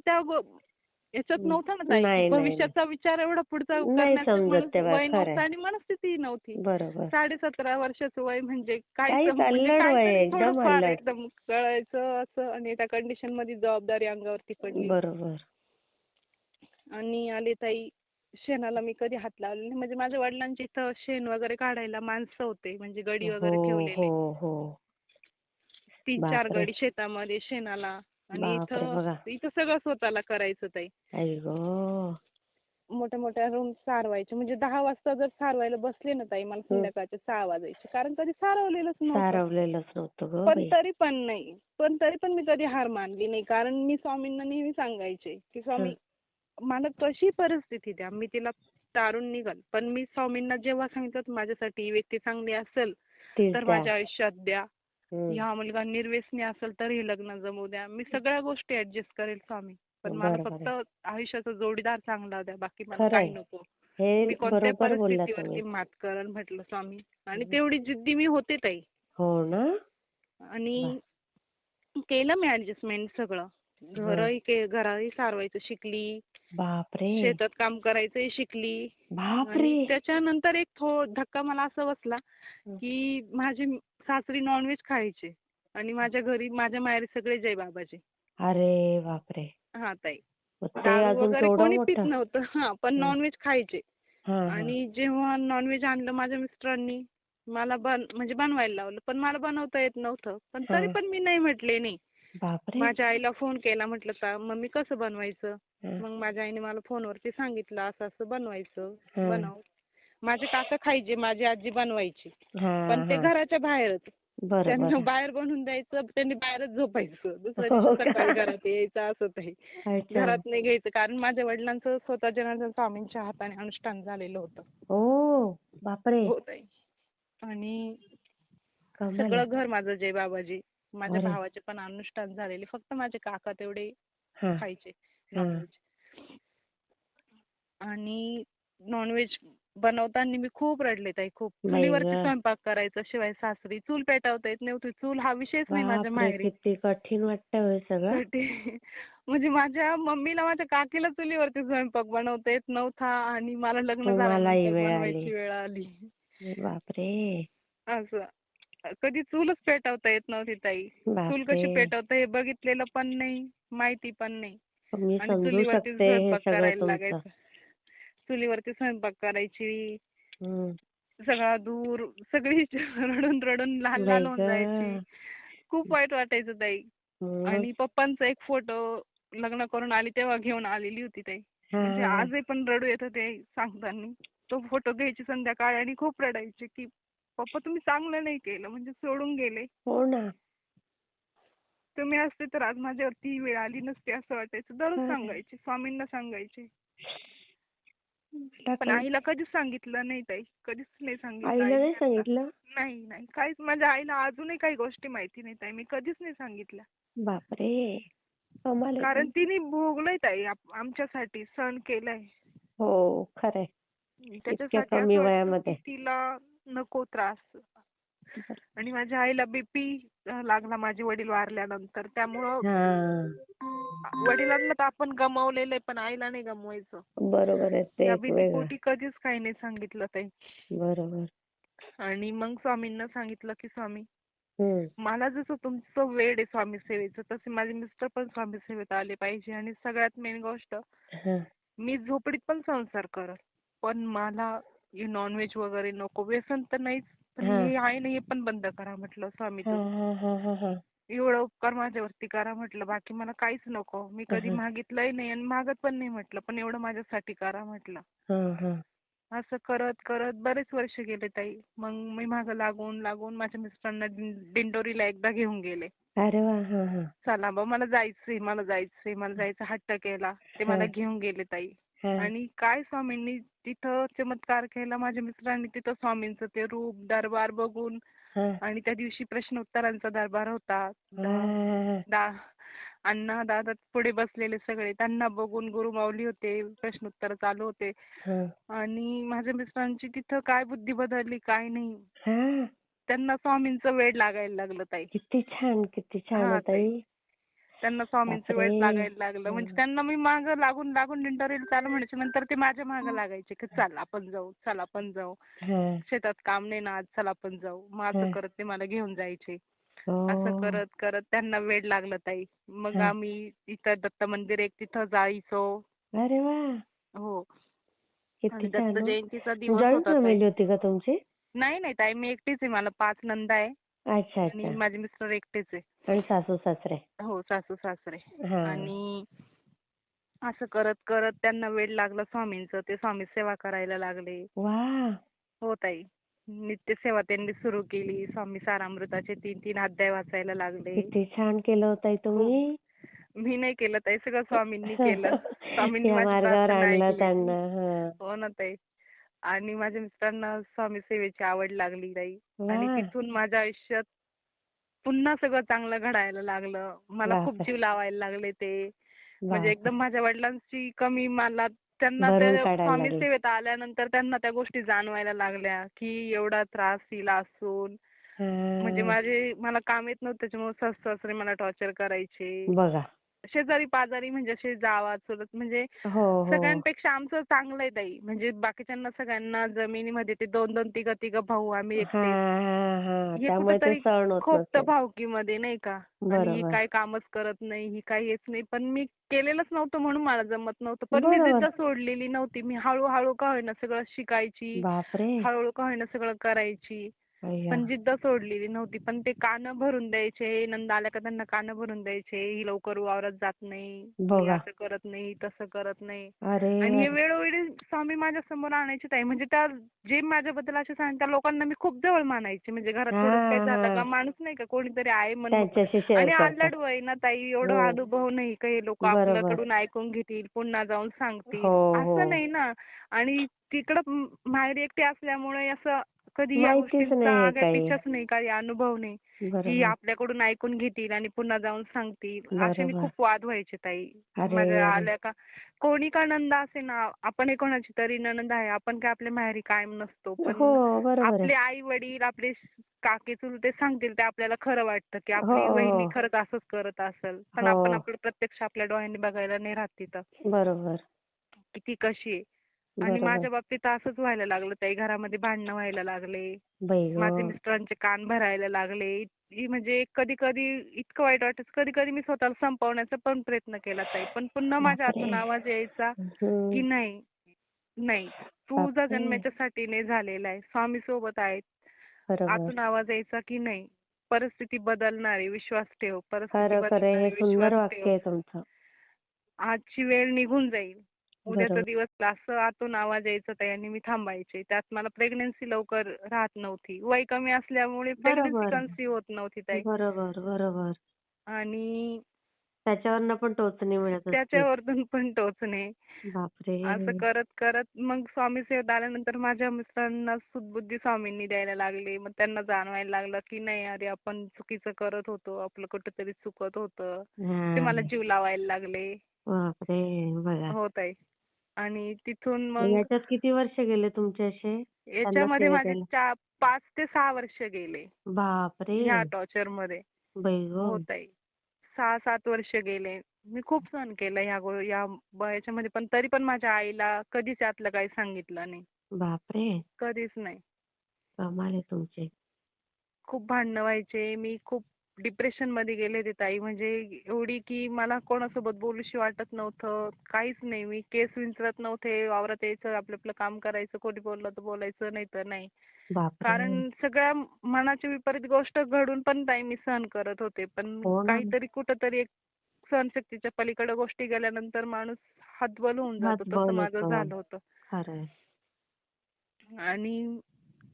याच्यात हं. नव्हतं ना ताई, की नाही, नाही, नाही. भविष्याचा विचार एवढा पुढचा नाही करण्याचं समजत तेव्हा. वय खरं नव्हतं आहे. आणि मनस्थितीही नव्हती. बरोबर. 17.5 वर्षाचं वय म्हणजे काहीच म्हणजे अल्लड वय आहे, काहीतरी एकदम थोडंफार अल्लड. एकदम कळायचं असं आणि त्या कंडिशनमध्ये जबाबदारी अंगावरती पडली. बरोबर. आणि आले ताई शेणाला मी कधी हात लावले नाही. म्हणजे माझ्या वडिलांच्या इथं शेण वगैरे काढायला माणसं होते. म्हणजे गडी हो, वगैरे हो, ठेवलेले. हो. 3-4 बापरे! गडी शेतामध्ये शेणाला आणि बापरे! इथं बघा. इथं सगळं स्वतःला करायचं ताई. आई गं! मोठ्या मोठ्या रूम सारवायचे. म्हणजे 10 वाजता जर सारवायला बसले ना ताई मला हं. संध्याकाळचे 6 वाजायचे. कारण कधी सारवलेलंच नव्हतं. सारवलेलंच नव्हतं गं पण बाई. तरी पण नाही. पण तरी पण मी कधी हार मानली नाही. कारण मी स्वामींना नेहमी सांगायचे, की हं. स्वामी मला कशी परिस्थिती द्या, मी तिला तारून निघाल. पण मी स्वामींना जेव्हा सांगितलं माझ्यासाठी ही व्यक्ती चांगली असेल, तीच तर द्या. माझ्या आयुष्यात द्या. हं. ह्या मुलगा निर्व्यसनी असेल तरीही लग्न जमू द्या. मी सगळ्या गोष्टी ऍडजस्ट करेल स्वामी. पण मला बरोबर फक्त आहे. आयुष्याचा जोडीदार चांगला द्या. बाकी मला खरं काही आहे. नको. हे मी कोणत्याही बरोबर बोलला परिस्थितीवरती तुम्ही. मात करेल म्हटलं स्वामी. आणि हं. तेवढी जिद्दी मी होते ताई. हो ना? वाह! आणि केलं मी ऍडजस्टमेंट सगळं. हं. घरही सारवायचं शिकली. बापरे! शेतात काम करायचंही शिकली. बापरे! आणि त्याच्यानंतर एक धक्का मला असा बसला, हं. की माझे सासरी नॉनव्हेज खायचे आणि माझ्या घरी माझ्या माहेरी सगळे जय बाबाचे. अरे बापरे! हां ताई. मग ते दारू अजून वगैरे केवढं कोणी पित मोठं. नव्हतं. हां, पण हं. नॉनव्हेज खायचे. हां, हां. आणि जेव्हा नॉनव्हेज आणलं माझ्या मिस्टरांनी मला म्हणजे बनवायला लावलं. पण मला बनवता येत नव्हतं. पण तरी हां. पण मी नाही म्हटले नाही. बापरे! माझ्या आईला फोन केला म्हटलं का मम्मी कसं बनवायचं? हं. मग माझ्या आईने मला फोनवरती सांगितलं असं असं बनवायचं. हं. बनव. माझे काका खायचे, माझी आजी बनवायची. पण हां, ते हां. घराच्या बाहेरच. बरोबर त्यांना आहे. बाहेर बनवून द्यायचं, त्यांनी बाहेरच झोपायचं. दुसऱ्या दिवशी हो सकाळी का? घरात यायचं असं ते. अच्छा. घरात नाही घ्यायचं कारण माझ्या वडिलांचं स्वतः जनार्दन स्वामींच्या हाताने अनुष्ठान झालेलं होतं. ओह! बापरे! हो ताई. आणि कमाल आहे. सगळं घर माझं जय बाबाजी. माझ्या अरे! भावाचे पण अनुष्ठान झालेले. फक्त माझे काका तेवढे हां, खायचे हां. नॉनव्हेज. आणि नॉनव्हेज बनवताना मी खूप रडले ताई खूप. बाई चुलीवरती गं! स्वयंपाक करायचा शिवाय सासरी. चूल पेटवता येत नव्हती. चूल हा विषयच नाही माझ्या बापरे! माहेरी. किती कठीण वाटतं हे सगळं. म्हणजे माझ्या मम्मीला, माझ्या काकीला चुलीवरती स्वयंपाक बनवता येत नव्हता आणि मला लग्न तुम्हाला ही झाल्यानंतर वेळ आली. बनवायची वेळ आली. बापरे! असं. कधी चूलच पेटवता येत नव्हती ताई. चूल बापरे! कशी पेटवता हे बघितलेलं पण नाही, माहिती पण नाही. मी आणि समजू चुलीवरती शकते हे स्वयंपाक सगळं करायला तुमचं. लागायचं. चुलीवरती स्वयंपाक करायची. हं. सगळा धूर सगळी रडून रडून लाल बाई लाल होऊन जायची. गं! खूप वाईट वाटायचं ताई. मग? आणि पप्पांचा एक फोटो लग्न करून आली तेव्हा घेऊन आलेली होती ताई. हां, म्हणजे हां, हां. आजही पण रडू येतं ते सांगताना. तो फोटो घ्यायची संध्याकाळी आणि खूप रडायचे की पप्पा तुम्ही चांगलं नाही केलं म्हणजे सोडून गेले. हो ना. तुम्ही असते तर आज माझ्यावरती ही वेळ आली नसती असं वाटायचं. दररोज खरं आहे. सांगायचे, स्वामींना सांगायचे. आता पण काही आईला कधीच सांगितलं नाही ताई. कधीच नाही सांगितलं आईला आईने नाही आता. सांगितलं? नाही, नाही. काहीच माझ्या आईला अजूनही काही गोष्टी माहिती नाही ताई. मी कधीच नाही सांगितल्या. बापरे! कमाल आहे कारण तुमची. तिने भोगलंय ताई आमच्यासाठी सहन केलंय. हो, खरं आहे. इतक्या त्याच्यासाठी कमी असं वाटतं की वयामध्ये. तिला नको त्रास. बरं. आणि माझ्या आईला बीपी लागला माझे वडील वारल्यानंतर. त्यामुळं हां. वडिलांना तर आपण गमावलेलं आहे पण आईला नाही गमवायचं. बरोबर आहे. ते त्या एक वेगळं. भीतीपोटी कधीच काही नाही सांगितलं ताई. बरोबर. आणि मग स्वामींना सांगितलं की स्वामी हं. मला जसं तुमचं वेड आहे स्वामी सेवेचं तसे माझे मिस्टर पण स्वामी सेवेत आले पाहिजे. आणि सगळ्यात मेन गोष्ट हां. मी झोपडीत पण संसार करल. पण मला हे नॉनव्हेज वगैरे नको. व्यसन तर नाहीच. पण हां. हे आहे ना हे पण बंद करा म्हटलं स्वामी हां, तुम्ही. हां, हां, हां, हां. एवढं उपकार माझ्यावरती करा म्हटलं. बाकी मला काहीच नको. मी कधी हां, मागितलंही नाही आणि मागत पण नाही म्हटलं. पण एवढं माझ्यासाठी करा म्हटलं. हां, हां. असं करत करत बरेच वर्ष गेले ताई. मग मी मागं लागून लागून माझ्या मिस्टरांना दिंडोरीला एकदा घेऊन गेले. अरे वाह! हां, हां. चला बा मला जायचंय, मला जायचंय, मला जायचं हट्ट केला. ते मला हां. घेऊन गेले ताई. हा. आणि काय स्वामींनी तिथं चमत्कार केला. माझ्या मिस्टरांनी तिथं स्वामींचं ते रूप, दरबार बघून हा. आणि त्या दिवशी प्रश्नोत्तरांचा दरबार होता. हा. दा अण्णा दादा पुढे बसलेले सगळे त्यांना बघून गुरुमाऊली होते, प्रश्नोत्तर चालू होते हा. आणि माझ्या मिस्टरांची तिथं काय बुद्धी बदलली काय नाही. हा. त्यांना स्वामींचं वेड लागायला लागलं ताई. किती छान, किती छान हा आहे ताई. ताई. त्यांना स्वामींचं बापरे. वेड लागायला लागलं. म्हणजे हा. त्यांना मी मागं लागून लागून इंटरव्ह्यू चालू म्हणायचे, नंतर ते माझ्या मागं लागायचे की चल आपण जाऊ, चल आपण जाऊ. हा. शेतात काम नाही ना आज, चल आपण जाऊ. मग असं हा. करत ते मला घेऊन जायचे. असं हो. करत करत त्यांना वेड लागलं ताई. मग हा. आम्ही इथं दत्त मंदिर एक तिथं जायचो. अरे वा. हो. किती आणि दत्त छान हो. जयंतीचा दिवस जॉईंट होता ताई. फॅमिली होती का तुमची? नाही नाही ताई, मी एकटीच आहे. मला 5 नंदा आहे अच्छा, आणि अच्छा. माझे मिस्टर एकटेच आहे. आणि सासू सासरे? हो, सासू सासरे. हा. आणि असं करत करत त्यांना वेड लागलं स्वामींचं. ते स्वामी सेवा करायला लागले. वा. हो ताई. नित्यसेवा त्यांनी सुरू केली. स्वामी सारामृताचे 3-3 अध्याय वाचायला लागले. किती छान केलं हो ताई खूप. तुम्ही. मी नाही केलं ताई, सगळं स्वामींनी केलं. स्वामींनी या माझी मार्गावर प्रार्थना आणलं ऐकली. त्यांना. हा. हो ना ताई. आणि माझ्या मिस्टरांना स्वामी सेवेची आवड लागली ताई. आणि वा. तिथून माझ्या आयुष्यात पुन्हा सगळं चांगलं घडायला लागलं. मला खूप बापरे. जीव लावायला लागले ते. म्हणजे एकदम बापरे. माझ्या वडिलांची कमी मला त्यांना भरून त्या काढायला स्वामी लागले. सेवेत आल्यानंतर त्यांना त्या गोष्टी जाणवायला लागल्या की एवढा त्रास हिला असून म्हणजे हा. मला काम येत नव्हतं त्याच्यामुळे सासू-सासरे मला टॉर्चर करायचे. बघा. शेजारी पाजारी म्हणजे असे जावा चुलत म्हणजे हो, हो. सगळ्यांपेक्षा आमचं चांगलं आहे ताई. म्हणजे बाकीच्यांना सगळ्यांना जमिनीमध्ये ते 2-2, 3-3 भाऊ आम्ही हा, एकटे. हा, हा. हे त्यामुळे ते कुठेतरी सहन होत खोपतं नसेल. भावकीमध्ये नाही का. आणि ही बरोबर. काय कामच करत नाही, ही काही येत नाही. पण मी केलेलंच नव्हतं म्हणून मला जमत नव्हतं. पण मी जिद्द बरोबर. सोडलेली नव्हती. मी हळूहळू का होईना सगळं शिकायची. बापरे. हळूहळू का होईना सगळं करायची. अय्या. पण जिद्द सोडलेली नव्हती. पण ते कानं भरून द्यायचे. नंदा आल्या का त्यांना कानं भरून द्यायचे. ही लवकर वावरात जात नाही. ही बघा. असं करत नाही, ही तसं करत नाही. अरे, आणि हे अरे. वेळोवेळी स्वामी माझ्या समोर आणायचे ताई. म्हणजे त्या जे माझ्याबद्दल असे सांगतात त्या लोकांना मी खूप जवळ मानायचे. म्हणजे घरात हा, थोडंसं काही झालं का हा. माणूस नाही का कोणीतरी आहे म्हणून. त्यांच्याशी शेअर आणि करता. अल्लड वय ना ताई, एवढा हो. अनुभव नाही का हे लोक बरोबर. आपल्याकडून ऐकून घेतील, पुन्हा जाऊन हो, सांगतील. असं हो. नाही ना. आणि तिकडं माहेरी एकटी असल्यामुळे असं कधी या माहितीच गोष्टींचा नाही हे काही. आगापिछाच नाही, काही अनुभव नाही. की बरोबर. आपल्याकडून ऐकून घेतील आणि पुन्हा जाऊन सांगतील. असे मी बरोबर. खूप वाद व्हायचे ताई. अरे, माझ्या अरे. आल्या का कोणी का नंदा असे ना, आपण एक कोणाची तरी नणंद आहे. आपण काय आपल्या माहेरी कायम नसतो. हो, पण बरोबर आहे. आपले आई वडील, आपले काके चुलते सांगतील ते आपल्याला खरं वाटतं की हो, आपली वहिनी हो. खरंच असंच करत असेल. पण आपण हो. आपलं प्रत्यक्ष आपल्या डोळ्यांनी बघायला नाही राहत तिथं बरोबर. की ती कशी आहे. आणि बरोबर. माझ्या बाबतीत असंच व्हायला लागलं ताई. घरामध्ये भांडणं व्हायला लागले. बाई माझे गं! मिस्टरांचे कान भरायला लागले. म्हणजे कधी-कधी इतकं वाईट वाटायचं. कधी-कधी मी स्वतःला संपवण्याचा पण प्रयत्न केला ताई. पण पुन्हा माझ्या बापरे! हातून आवाज यायचा की हं. नाही, नाही. तुझा बापरे! जन्म याच्यासाठी नाही झालेला आहे. स्वामी सोबत आहेत. बरोबर. आतून आवाज यायचा की नाही, परिस्थिती बदलणार आहे. विश्वास ठेव. परिस्थिती खरं, खरं. बदलणार हे आहे. विश्वास सुंदर ठेव. वाक्य आहे तुमचं. आजची वेळ निघून जाईल. उद्याचा बरोबर. दिवस असं आतून आवाज यायचा ताई आणि मी थांबायचे. त्यात मला प्रेग्नन्सी लवकर राहत नव्हती. वय कमी असल्यामुळे प्रेग्नन्सी बरोबर. कन्सीव्ह होत नव्हती ताई. बरोबर, बरोबर. आणि त्याच्यावरनं पण टोचणी मिळत असतील. त्याच्यावरतून पण टोचणे. बापरे! असं करत करत मग स्वामी सेवेत आल्यानंतर माझ्या मिस्टरांना सुदबुद्धी स्वामींनी द्यायला लागले. मग त्यांना जाणवायला लागलं की नाही अरे आपण चुकीचं करत होतो. आपलं कुठेतरी चुकत होतं. ते मला हां. जीव लावायला लागले. बापरे! बघा. हो ताई. आणि तिथून मग मग याच्यात किती वर्ष गेले तुमचे असे त्यांना याच्यामध्ये सेवा माझे द्यायला? 5 ते 6 वर्ष गेले. बापरे! ह्या टॉर्चरमध्ये. बाई हो गं! ताई. 6-7 वर्ष गेले. मी खूप सहन केलं या याच्यामध्ये पण तरी पण माझ्या आईला कधीच यातलं काही सांगितलं नाही. बापरे! कधीच नाही. कमाल आहे तुमची. खूप भांडणं व्हायचे. मी खूप डिप्रेशनमध्ये गेले होते ताई. म्हणजे एवढी की मला कोणासोबत बोलूशी वाटत नव्हतं. काहीच नाही. मी केस विंचरत नव्हते. वावरात यायचं, आपलं आपलं काम करायचं. कोणी बोललं तर बोलायचं, नाही तर नाही. बापरे! कारण सगळ्या मनाची विपरीत गोष्ट घडून पण ताई मी सहन करत होते. पण हो ना. काहीतरी कुठेतरी एक सहनशक्तीच्या पलीकडे गोष्टी गेल्यानंतर माणूस हतबल होऊन जातो. तसं हतबल माझं होतो. झालं होतं. खरंय. आणि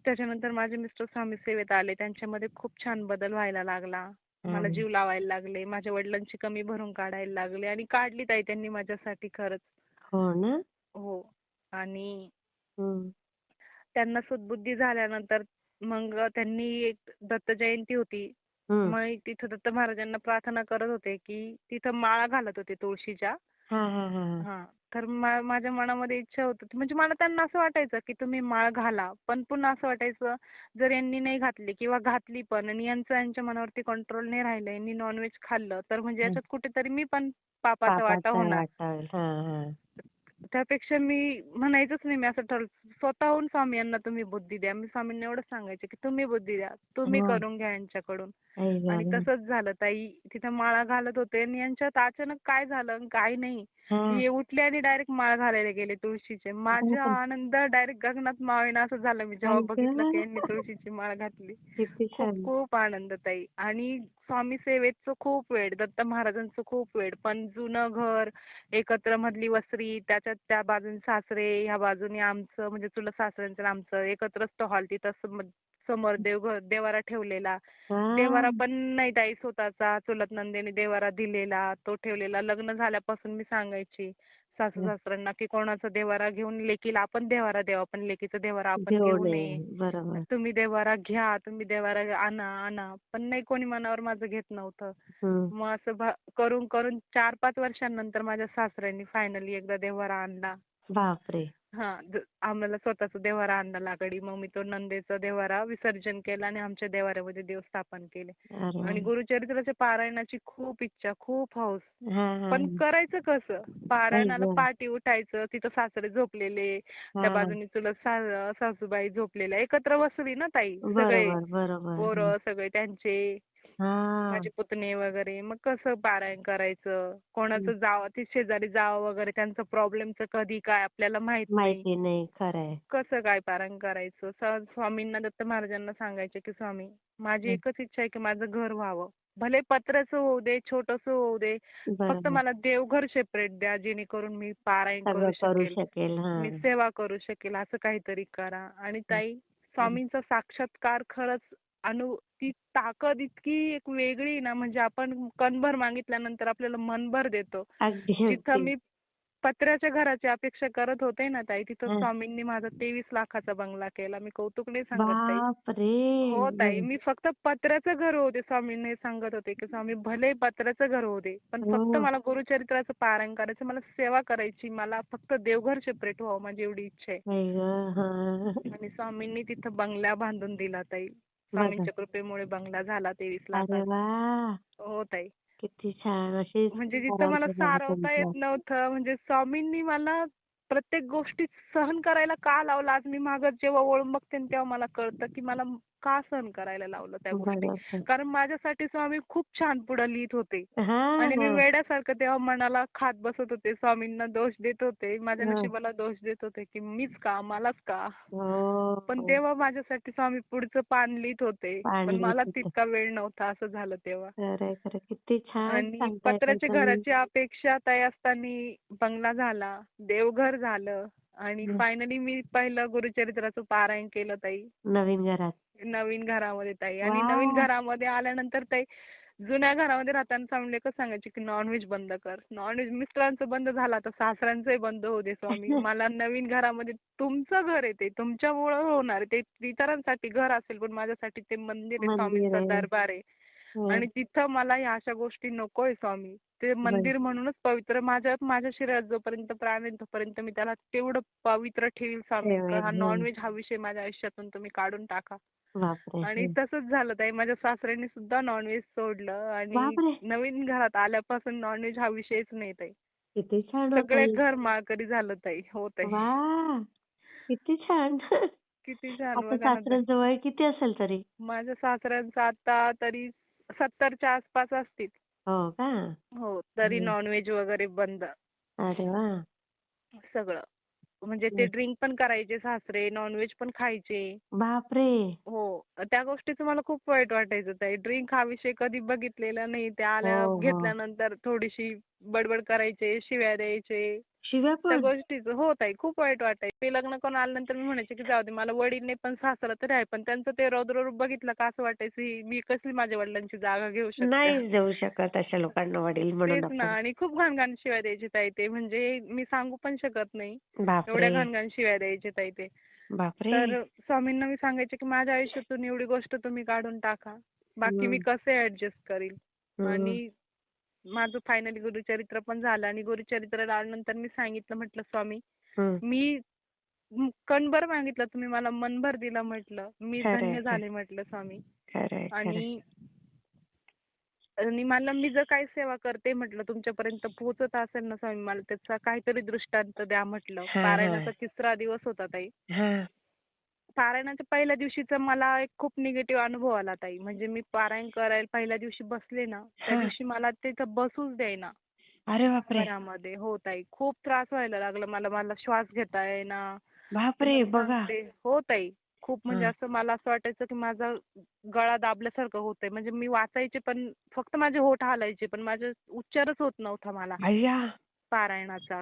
त्याच्यानंतर माझे मिस्टर स्वामी सेवेत आले. त्यांच्यामध्ये खूप छान बदल व्हायला लागला. मला हां. जीव लावायला लागले. माझ्या वडिलांची कमी भरून काढायला लागले आणि काढली ताई त्यांनी माझ्यासाठी खरंच. हो ना? हो. आणि हं. त्यांना सद्बुद्धी झाल्यानंतर मग त्यांनी एक दत्त जयंती होती. हं. मग तिथं दत्त महाराजांना प्रार्थना करत होते, की तिथं माळा घालत होते तुळशीच्या. हां, हां, हां, हां. हां. तर माझ्या मनामध्ये इच्छा होत होती. म्हणजे मला त्यांना असं वाटायचं, की तुम्ही माळ घाला. पण पुन्हा असं वाटायचं, जर यांनी नाही घातली किंवा घातली पण आणि यांच्या मनावरती कंट्रोल नाही राहिलं, यांनी नॉनव्हेज खाल्लं, तर म्हणजे हं. याच्यात कुठेतरी मी पण पापाचा वाटा पापाचा होणार. वाटा होईल. हां, हां. त्यापेक्षा मी म्हणायचंच नाही, मी असं ठरवलं. स्वतःहून स्वामी यांना तुम्ही बुद्धी द्या. मी स्वामींना एवढंच सांगायचे, की तुम्ही बुद्धी द्या. तुम्ही हां. करून घ्या यांच्याकडून. आई आणि बाबा! तसंच झालं ताई. तिथं माळा घालत होते आणि यांच्यात अचानक काय झालं आणि काय नाही. हां. हे उठले आणि डायरेक्ट माळ घालायला गेले तुळशीचे. माझा बापरे! आनंद डायरेक्ट गगनात मावेना असं झालं मी जेव्हा आई बघितलं की गं! यांनी तुळशीची माळ घातली. किती खूप छान. खूप आनंद ताई. आणि स्वामी सेवेचं खूप वेड, दत्त महाराजांचं खूप वेड. पण जुनं घर, एकत्र मधली वस्ती, त्याच्यात त्या बाजूने सासरे, ह्या बाजूने आमचं म्हणजे चुलत सासऱ्यांचं आणि आमचं एकत्रच तो हॉल तिथं समोर देवारा ठेवलेला. देवारा हां. पण नाही ताई स्वतःचा, चुलत नंदेने देवारा दिलेला, तो ठेवलेला. लग्न झाल्यापासून मी सांगायची हं. सासू-सासऱ्यांना, की कोणाचा देवारा घेऊन लेकीला आपण देवारा द्यावा, पण लेकीचा देवारा आपण घेऊ घेऊ नये. नये. बरोबर. तुम्ही देवारा घ्या, तुम्ही देवारा आणा, आणा. पण नाही कोणी मनावर माझं घेत नव्हतं. हं. मग असं करून करून 4-5 वर्षांनंतर माझ्या सासऱ्यांनी फायनली एकदा देवारा आणला. बापरे! हां. आम्हाला स्वतःचा देव्हारा आणला लागडी. मग मी तो नंदेचा देव्हारा विसर्जन केला आणि आमच्या देव्हाऱ्यामध्ये देव स्थापन केले. अरे आणि वाह! गुरुचरित्राच्या पारायणाची खूप इच्छा, खूप हौस. हां, पण हां. करायचं कसं? आई पारायणाला गं! पहाटे उठायचं, तिथं सासरे झोपलेले, त्या हां. बाजूने चुलत सासूबाई झोपलेल्या. एकत्र बसली ना ताई सगळे, बरोबर, बरोबर. हं. पोरं सगळे त्यांचे. हां. माझे पुतणे वगैरे. मग कसं पारायण करायचं? हं. कोणाचं ती शेजारी जावं वगैरे त्यांचं प्रॉब्लेमचं कधी काय आपल्याला माहित नाही. माहिती नाही. खरं आहे. कसं काय पारायण करायचं? स्वामींना, दत्त महाराजांना सांगायचे, की स्वामी माझी हं. एकच इच्छा आहे, की माझं घर व्हावं. भले पत्र्याचं होऊ दे, छोटंसं होऊ दे. फक्त बरोबर. मला देवघर सेपरेट द्या, जेणेकरून मी पारायण करू सगळं करू शकेल. शकेल. मी हां. सेवा करू शकेल, असं काहीतरी करा. आणि हं. ताई, हं. स्वामींचा साक्षात्कार खरंच ती ताकद इतकी एक वेगळी आहे ना, म्हणजे आपण कणभर मागितल्यानंतर आपल्याला मनभर देतो. अगदी, जिथं अगदी. मी पत्र्याच्या घराची अपेक्षा करत होते ना ताई, तिथं हं. स्वामींनी माझा 23 लाखाचा बंगला केला. मी कौतुक नाही सांगत ताई. बापरे! हो ताई, हं. मी फक्त पत्र्याचं घर होऊ दे, स्वामींना हे सांगत होते, की स्वामी भले पत्र्याचं घर होऊ दे, पण फक्त हो. मला गुरुचरित्राचं पारायण करायचं, मला सेवा करायची, मला फक्त देवघर सेपरेट व्हावं, माझी एवढी इच्छा आहे. आई गं! हां. आणि स्वामींनी तिथं बंगला बांधून दिला ताई. बघा. स्वामींच्या कृपेमुळे बंगला झाला 23 अरे लाखाचा. वाह! हो ताई. किती छान. अशीच म्हणजे जिथं मला करायला पाहिजे सारवता येत तुमचं. नव्हतं, म्हणजे स्वामींनी मला प्रत्येक गोष्टी सहन करायला का लावलं, आज मी मागं जेव्हा वळून बघते ना, तेव्हा मला कळतं, की मला का सहन करायला लावलं त्या गोष्टी. बरोबर. कारण माझ्यासाठी स्वामी खूप छान पुढे लिहित होते. आणि मी हां. वेड्यासारखं तेव्हा मनाला खात बसत होते, स्वामींना दोष देत होते, माझ्या हं. नशिबाला दोष देत होते, की मीच का, मलाच का. पण हो. तेव्हा माझ्यासाठी स्वामी पुढचं पान लिहित होते. पण पाणी मला देत. तितका वेळ नव्हता, असं झालं तेव्हा. खरंय, खरं. किती छान आणि सांगताय ताई पत्र्याच्या तुम्ही. घराची अपेक्षा ताई असताना बंगला झाला, देवघर झालं आणि हं. फायनली मी पहिलं गुरुचरित्राचं पारायण केलं ताई. नवीन घरात. नवीन घरामध्ये ताई. आणि नवीन वाह! घरामध्ये आल्यानंतर ताई, जुन्या घरामध्ये राहताना स्वामींना एकच सांगायचे, की नॉनव्हेज बंद कर. नॉनव्हेज मिस्टरांचं बंद झालं, आता सासऱ्यांचंही बंद होऊ दे स्वामी. मला नवीन घरामध्ये तुमचं घर आहे ते, तुमच्यामुळं होणार आहे. ते इतरांसाठी घर असेल, पण माझ्यासाठी ते मंदिर आहे, मंदिर स्वामींचा आहे. दरबार आहे. हं. आणि तिथं मला ह्या अशा गोष्टी नकोय स्वामी. ते बरं. मंदिर म्हणूनच पवित्र. माझ्या शरीरात जोपर्यंत प्राण आहे तोपर्यंत मी त्याला तेवढं पवित्र ठेवील स्वामी. ठेवेल. हा हं. नॉनव्हेज हा विषय माझ्या आयुष्यातून तुम्ही काढून टाका. बापरे! आणि हं. तसंच झालं ताई. माझ्या सासऱ्यांनी सुद्धा नॉनव्हेज सोडलं आणि बापरे! नवीन घरात आल्यापासून नॉनव्हेज हा विषयच नाही ताई. किती छान हो सगळे ताई. घर माळकरी झालं ताई. हो ताई. वाह! किती छान. किती छान आता बघा ना ताई. सासऱ्यांचं वय किती असेल तरी? माझ्या सासऱ्यांचं आता तरी 70च्या आसपास असतील. हो का? हो, तरी हं. नॉनव्हेज वगैरे बंद अरे वाह! सगळं. म्हणजे ते हं. ड्रिंक पण करायचे सासरे, नॉनव्हेज पण खायचे. बापरे! हो. त्या गोष्टीचं मला खूप वाईट वाटायचं ताई. ड्रिंक हा विषय कधी बघितलेला नाही. ते हो, हो. घेतल्यानंतर थोडीशी बडबड करायचे, शिव्या द्यायचे. शिव्या त्या पण? गोष्टीचं. हो ताई, खूप वाईट वाटायचं. मी लग्न करून आल्यानंतर मी म्हणायचे की जाऊ दे मला वडील नाही पण सासरा तरी आहे. पण त्यांचं ते रौद्ररूप बघितलं का असं वाटायचं मी कसली माझ्या वडिलांची जागा घेऊ शकते. नाहीच देऊ शकत अशा लोकांना वडील म्हणून तेच ना आपण. आणि खूप घाण शिव्या द्यायचे ताई ते म्हणजे मी सांगू पण शकत नाही. एवढ्या बापरे! घाण शिव्या द्यायचे ताई ते. बापरे! तर स्वामींना मी सांगायचे की माझ्या आयुष्यातून एवढी गोष्ट तुम्ही काढून टाका. बाकी मी हं, कसे ॲडजस्ट करील. हं, आणि माझं फायनली गुरुचरित्र पण झालं आणि गुरुचरित्र आल्यानंतर मी सांगितलं म्हटलं स्वामी हं. मी कणभर मागितलं तुम्ही मला मनभर दिलं म्हटलं. मी खरंय, धन्य खरंय. झाले म्हटलं स्वामी. खरंय, खरंय. आणि आणि मला मी जर काही सेवा करते म्हटलं तुमच्यापर्यंत पोहोचत असेल ना स्वामी मला त्याचा काहीतरी दृष्टांत द्या म्हटलं. हां, पारायणाचा हां. 3रा दिवस होता ताई. हां, पारायणाच्या पहिल्या दिवशीचा मला एक खूप निगेटिव्ह अनुभव आला ताई. म्हणजे मी पारायण करायला पहिल्या दिवशी बसले ना, त्या हां. दिवशी मला तिथं बसूच देईना अरे बापरे! घरामध्ये. हो ताई. खूप त्रास व्हायला लागला मला. मला श्वास घेता येईना. बापरे! तुम्हाला बघा. सांगते हो ताई. खूप म्हणजे हां. असं मला असं वाटायचं की माझा गळा दाबल्यासारखं होतंय. म्हणजे मी वाचायचे पण फक्त माझे ओठ हालायचे पण माझा उच्चारच होत नव्हता मला अय्या! पारायणाचा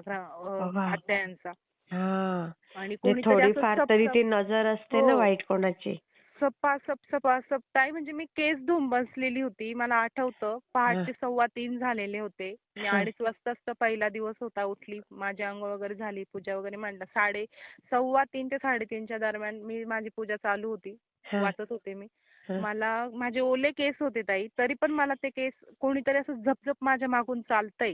बघा. अध्यायांचा. हां. आणि म्हणजे कोणीतरी असं थोडीफार सप तरी सप ती नजर असते ना हो. वाईट कोणाची. सपासप सपासप ताई म्हणजे मी केस धुवून बसलेली होती. मला आठवतं हां, पहाटे 2:15 झालेले होते. मी हां, 2:30 वाजताच पहिला दिवस होता. उठली, माझी अंघोळ वगैरे झाली, पूजा वगैरे मांडला. 2:15 ते 3:30च्या दरम्यान माझी पूजा चालू होती. हां, वाचत होते मी. हां. मला माझे ओले केस होते ताई. तरी पण मला ते केस कोणीतरी असं झपझप माझ्या मागून चालतंय,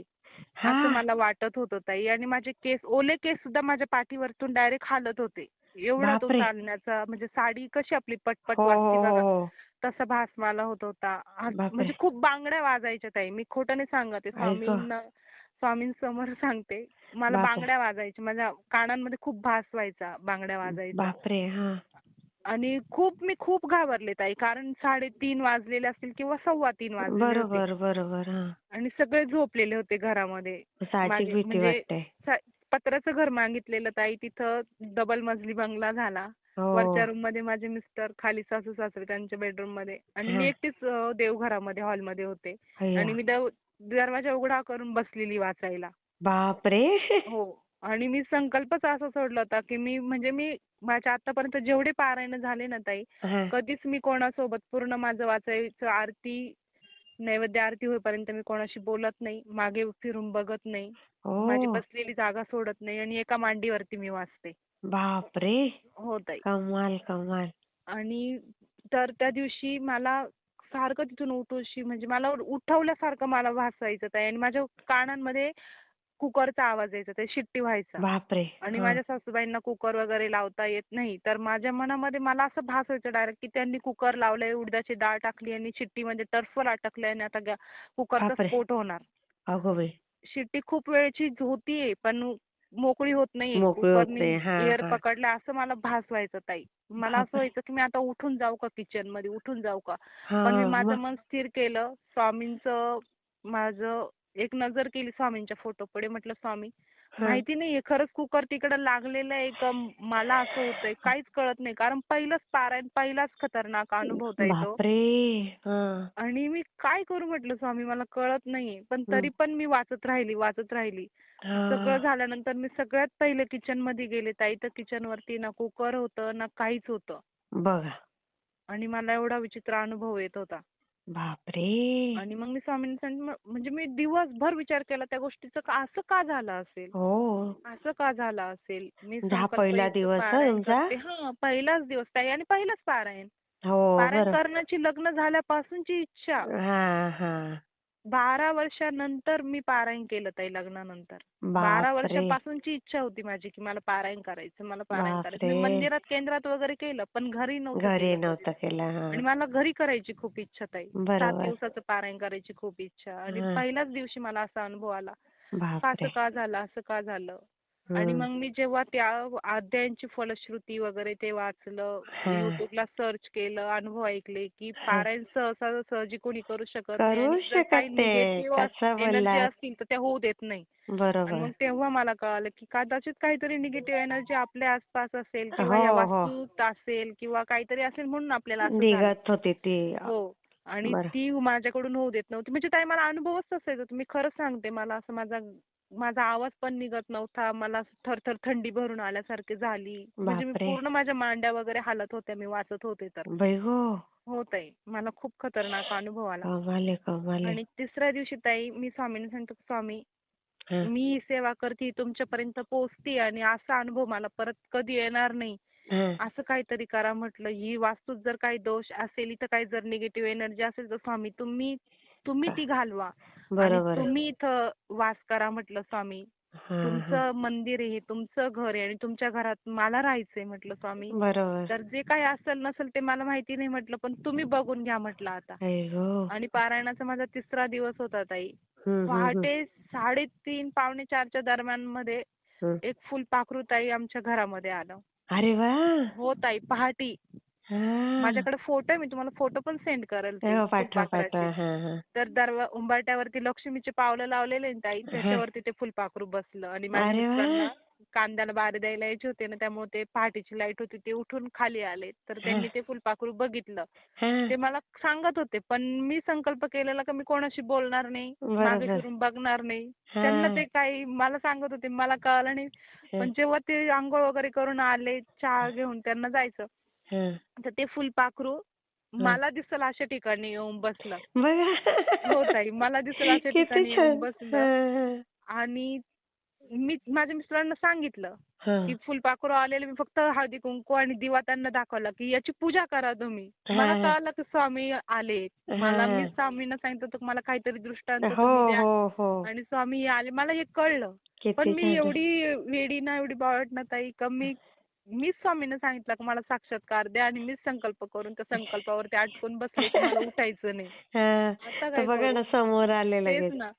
असं हां. मला वाटत होतं ताई. आणि माझे ओले केस सुद्धा माझ्या पाठीवरतून डायरेक्ट हालत होते. एवढा तो बापरे! चालण्याचा म्हणजे साडी कशी आपली पटपट हो, वाजती हो, हो, बघा, हो. तसा भास मला होत होता. म्हणजे बापरे! खूप बांगड्या वाजायच्या ताई. मी खोटं नाही सांगत आहे. आई गं! स्वामींसमोर सांगते. मला बापरे! बांगड्या वाजायच्या. माझ्या कानांमध्ये खूप भास व्हायचा बांगड्या वाजायचा. बापरे! हां. आणि मी खूप घाबरले ताई. कारण 3:30 वाजलेले असतील किंवा 3:15 वाजलेले होते. बरोबर, बरोबर. हां. आणि सगळे झोपलेले होते घरामध्ये. साहजिक मागे भीती म्हणजे वाटते. स पत्र्याचं घर मागितलेलं ताई. तिथं डबल मजली बंगला झाला. वरच्या हो. रूममध्ये माझे मिस्टर, खाली सासू-सासरे त्यांच्या बेडरूममध्ये आणि मी हां. एकटीच देवघरामध्ये हॉलमध्ये होते. आणि अय्या! मी दरवाजा उघडा करून बसलेली वाचायला. बापरे! हो. आणि मी संकल्पच असा सोडला होता, की मी माझ्या आतापर्यंत जेवढे पारायण झाले ना ताई, हां. कधीच मी कोणासोबत पूर्ण माझं वाचायचं नैवेद्य आरती होईपर्यंत मी कोणाशी बोलत नाही, मागे फिरून बघत नाही, माझी ओह! बसलेली जागा सोडत नाही आणि एका मांडीवरती मी वाचते. बापरे! हो ताई. कमाल, कमाल. आणि तर त्या दिवशी मला सारखं तिथून उठूशी म्हणजे मला उठवल्यासारखं मला भासायचं ताई आणि माझ्या कानांमध्ये कुकरचा आवाज यायचा, ते शिट्टी व्हायचा. बापरे! आणि हां. माझ्या सासूबाईंना कुकर वगैरे लावता येत नाही. तर माझ्या मनामध्ये मला असं भास व्हायचं डायरेक्ट, की त्यांनी कुकर लावलंय, उडदाची डाळ टाकली आणि शिट्टीमध्ये टर्फल अटकलंय आणि आता कुकरचा बापरे! स्फोट होणार. अगो बाई! शिट्टी खूप वेळची होतीये, पण मोकळी होत नाहीये. मोकळी होत कुकरनी नाही. हां, एअर हां. पकडलाय असं मला भास व्हायचं ताई. मला असं बापरे! व्हायचं, की मी आता उठून जाऊ का किचनमध्ये, उठून जाऊ का? पण मी हां. माझं मग? मन स्थिर केलं. माझं एक नजर केली स्वामींच्या फोटोपुढे. म्हटलं, "स्वामी, हां. माहिती नाहीये खरंच कुकर तिकडं लागलेलं आहे का मला असं होतंय काहीच कळत नाही. कारण पहिलंच पारायण, पहिलाच खतरनाक अनुभव ताई तो. बापरे! हां. आणि मी काय करू म्हटलं स्वामी मला कळत नाहीये. पण हं. तरी पण मी वाचत राहिली, वाचत राहिली. सगळं हां. झाल्यानंतर मी सगळ्यात पहिले किचनमध्ये गेले ताई. तर किचनवरती ना कुकर होतं ना काहीच होतं. बघा. आणि मला एवढा विचित्र अनुभव येत होता. बापरे! आणि मग मी स्वामींना सांगितलं म्हणजे मी दिवसभर विचार केला त्या गोष्टीचं असं का झालं असेल? हो. असं का झालं असेल? मी म्हणजे हा पहिला संकल्पयुक्त दिवस हां पारायण तुमचा? करते. हां, पहिलाच दिवस ताई आणि पहिलंच पारायण. हो, पारायण बरं. करण्याची लग्न झाल्यापासूनची इच्छा. हां, हां. 12 वर्षानंतर मी पारायण केलं ताई लग्नानंतर. 12 बापरे! वर्षापासूनची इच्छा होती माझी, की मला पारायण करायचं, मला पारायण करायचं. मी बापरे! मंदिरात, केंद्रात वगैरे केलं, पण घरी नव्हतं घरी केलं कधीच. नव्हतं केलं. हां. आणि मला घरी करायची खूप इच्छा ताई. 7 बरोबर. दिवसाचं पारायण करायची खूप इच्छा आणि हां. पहिल्याच दिवशी मला असा अनुभव आला. असं बापरे! का झालं? असं का झालं? आणि हं. मग मी जेव्हा त्या अध्यायांची फलश्रुती वगैरे ते वाचलं, हां. YouTubeला सर्च केलं, अनुभव ऐकले, की हां. पारायण सहजी कोणी करू शकत नाही करू आणि जर काही शकत ते. निगेटिव्ह कसं एनर्जी बोललात. असतील तर त्या होऊ देत नाही. आणि बरोबर. मग तेव्हा मला कळालं, की कदाचित काहीतरी निगेटिव्ह एनर्जी आपल्या आसपास असेल किंवा हो, ह्या हो. वास्तूत असेल किंवा काहीतरी असेल म्हणून आपल्याला असं झालं. निघत होती ती. हो. आणि बरं. ती माझ्याकडून होऊ देत नव्हती. म्हणजे ताई मला अनुभवच तसा येत होता. मी खरंच सांगते मला असं माझा माझा आवाज पण निघत नव्हता. मला असं थरथर थंडी भरून आल्यासारखी झाली. म्हणजे मी बापरे! पूर्ण माझ्या मांड्या वगैरे हालत होत्या मी वाचत होते तर. बाई गो! हो ताई. मला खूप खतरनाक अनुभव आला. कमाल आहे, कमाल आहे. आणि तिसऱ्या दिवशी ताई मी स्वामींना सांगितलं, स्वामी हां, मी ही सेवा करते तुमच्यापर्यंत पोहोचते आणि असा अनुभव मला परत कधी येणार नाही. हां. असं काहीतरी करा म्हटलं. ही वास्तूत जर काही दोष असेल, इथं काही जर निगेटिव्ह एनर्जी असेल तर स्वामी तुम्ही तुम्ही ती घालवा आणि बरोबर आहे. तुम्ही इथं वास करा म्हटलं स्वामी. हां, हां. तुमचं मंदिर आहे, तुमचं घर आहे आणि तुमच्या घरात मला राहायचंय म्हटलं स्वामी. बरोबर. तर जे काही असेल नसेल ते मला माहिती नाही म्हटलं, पण तुम्ही बघून घ्या म्हटलं आता. आई गं! आणि पारायणाचा माझा 3रा दिवस होता ताई. हं, हं, हं. पहाटे 3:30 पावणे 4च्या दरम्यानमध्ये हं. एक फुलपाखरू ताई आमच्या घरामध्ये आलं. अरे वाह! हो ताई, पहाटे. हां. माझ्याकडे फोटो आहे, मी तुम्हाला फोटो पण सेंड करेल ते हो, पाठवा, पाठवा. फुलपाखराचे. हां, हां. तर उंबरठ्यावरती लक्ष्मीचे पावलं लावलेले ना ताई, हां. त्याच्यावरती ते फुलपाखरू बसलं आणि माझ्या अरे वाह! मिस्टरांना कांद्याला बारी द्यायला यायचे होते ना, त्यामुळे ते पहाटेची लाईट होती, ते उठून खाली आले. तर हां, त्यांनी ते फुलपाखरू बघितलं. हां. ते मला सांगत होते, पण मी संकल्प केलेला का मी कोणाशी बोलणार नाही, मागे बरोबर. फिरून बघणार नाही. त्यांना हां, ते काही मला सांगत होते, मला कळलं नाही. हां, पण जेव्हा ते अंघोळ वगैरे करून आले, चहा घेऊन त्यांना जायचं. हां, तर ते फुलपाखरू हां. मला दिसेल अशा ठिकाणी येऊन बसलं. बघा. हो ताई, मला दिसेल अशा किती ठिकाणी येऊन छान. बसलं हां, हां. आणि मी माझ्या मिस्टरांना सांगितलं, हां. की फुलपाखरू आलेले मी फक्त हळदी-कुंकू आणि दिवा त्यांना दाखवला, की याची पूजा करा तुम्ही. हां, मला हां. कळलं की स्वामी आलेत. हां, मी हां. स्वामींना सांगितलं होतं, मला काहीतरी दृष्टांत हो, तुम्ही द्या हो, हो. आणि स्वामी आले. मला हे कळलं. पण किती मी छान. एवढी वेडी ना, एवढी बावळट ना ताई, का मीच स्वामींना सांगितलं की मला साक्षात्कार द्या आणि मीच संकल्प करून त्या संकल्पावरती अटकून बसले की मला उठायचं नाही. हां. आता तर काय बघा करू? ना समोर आले तेच लगेच. ना.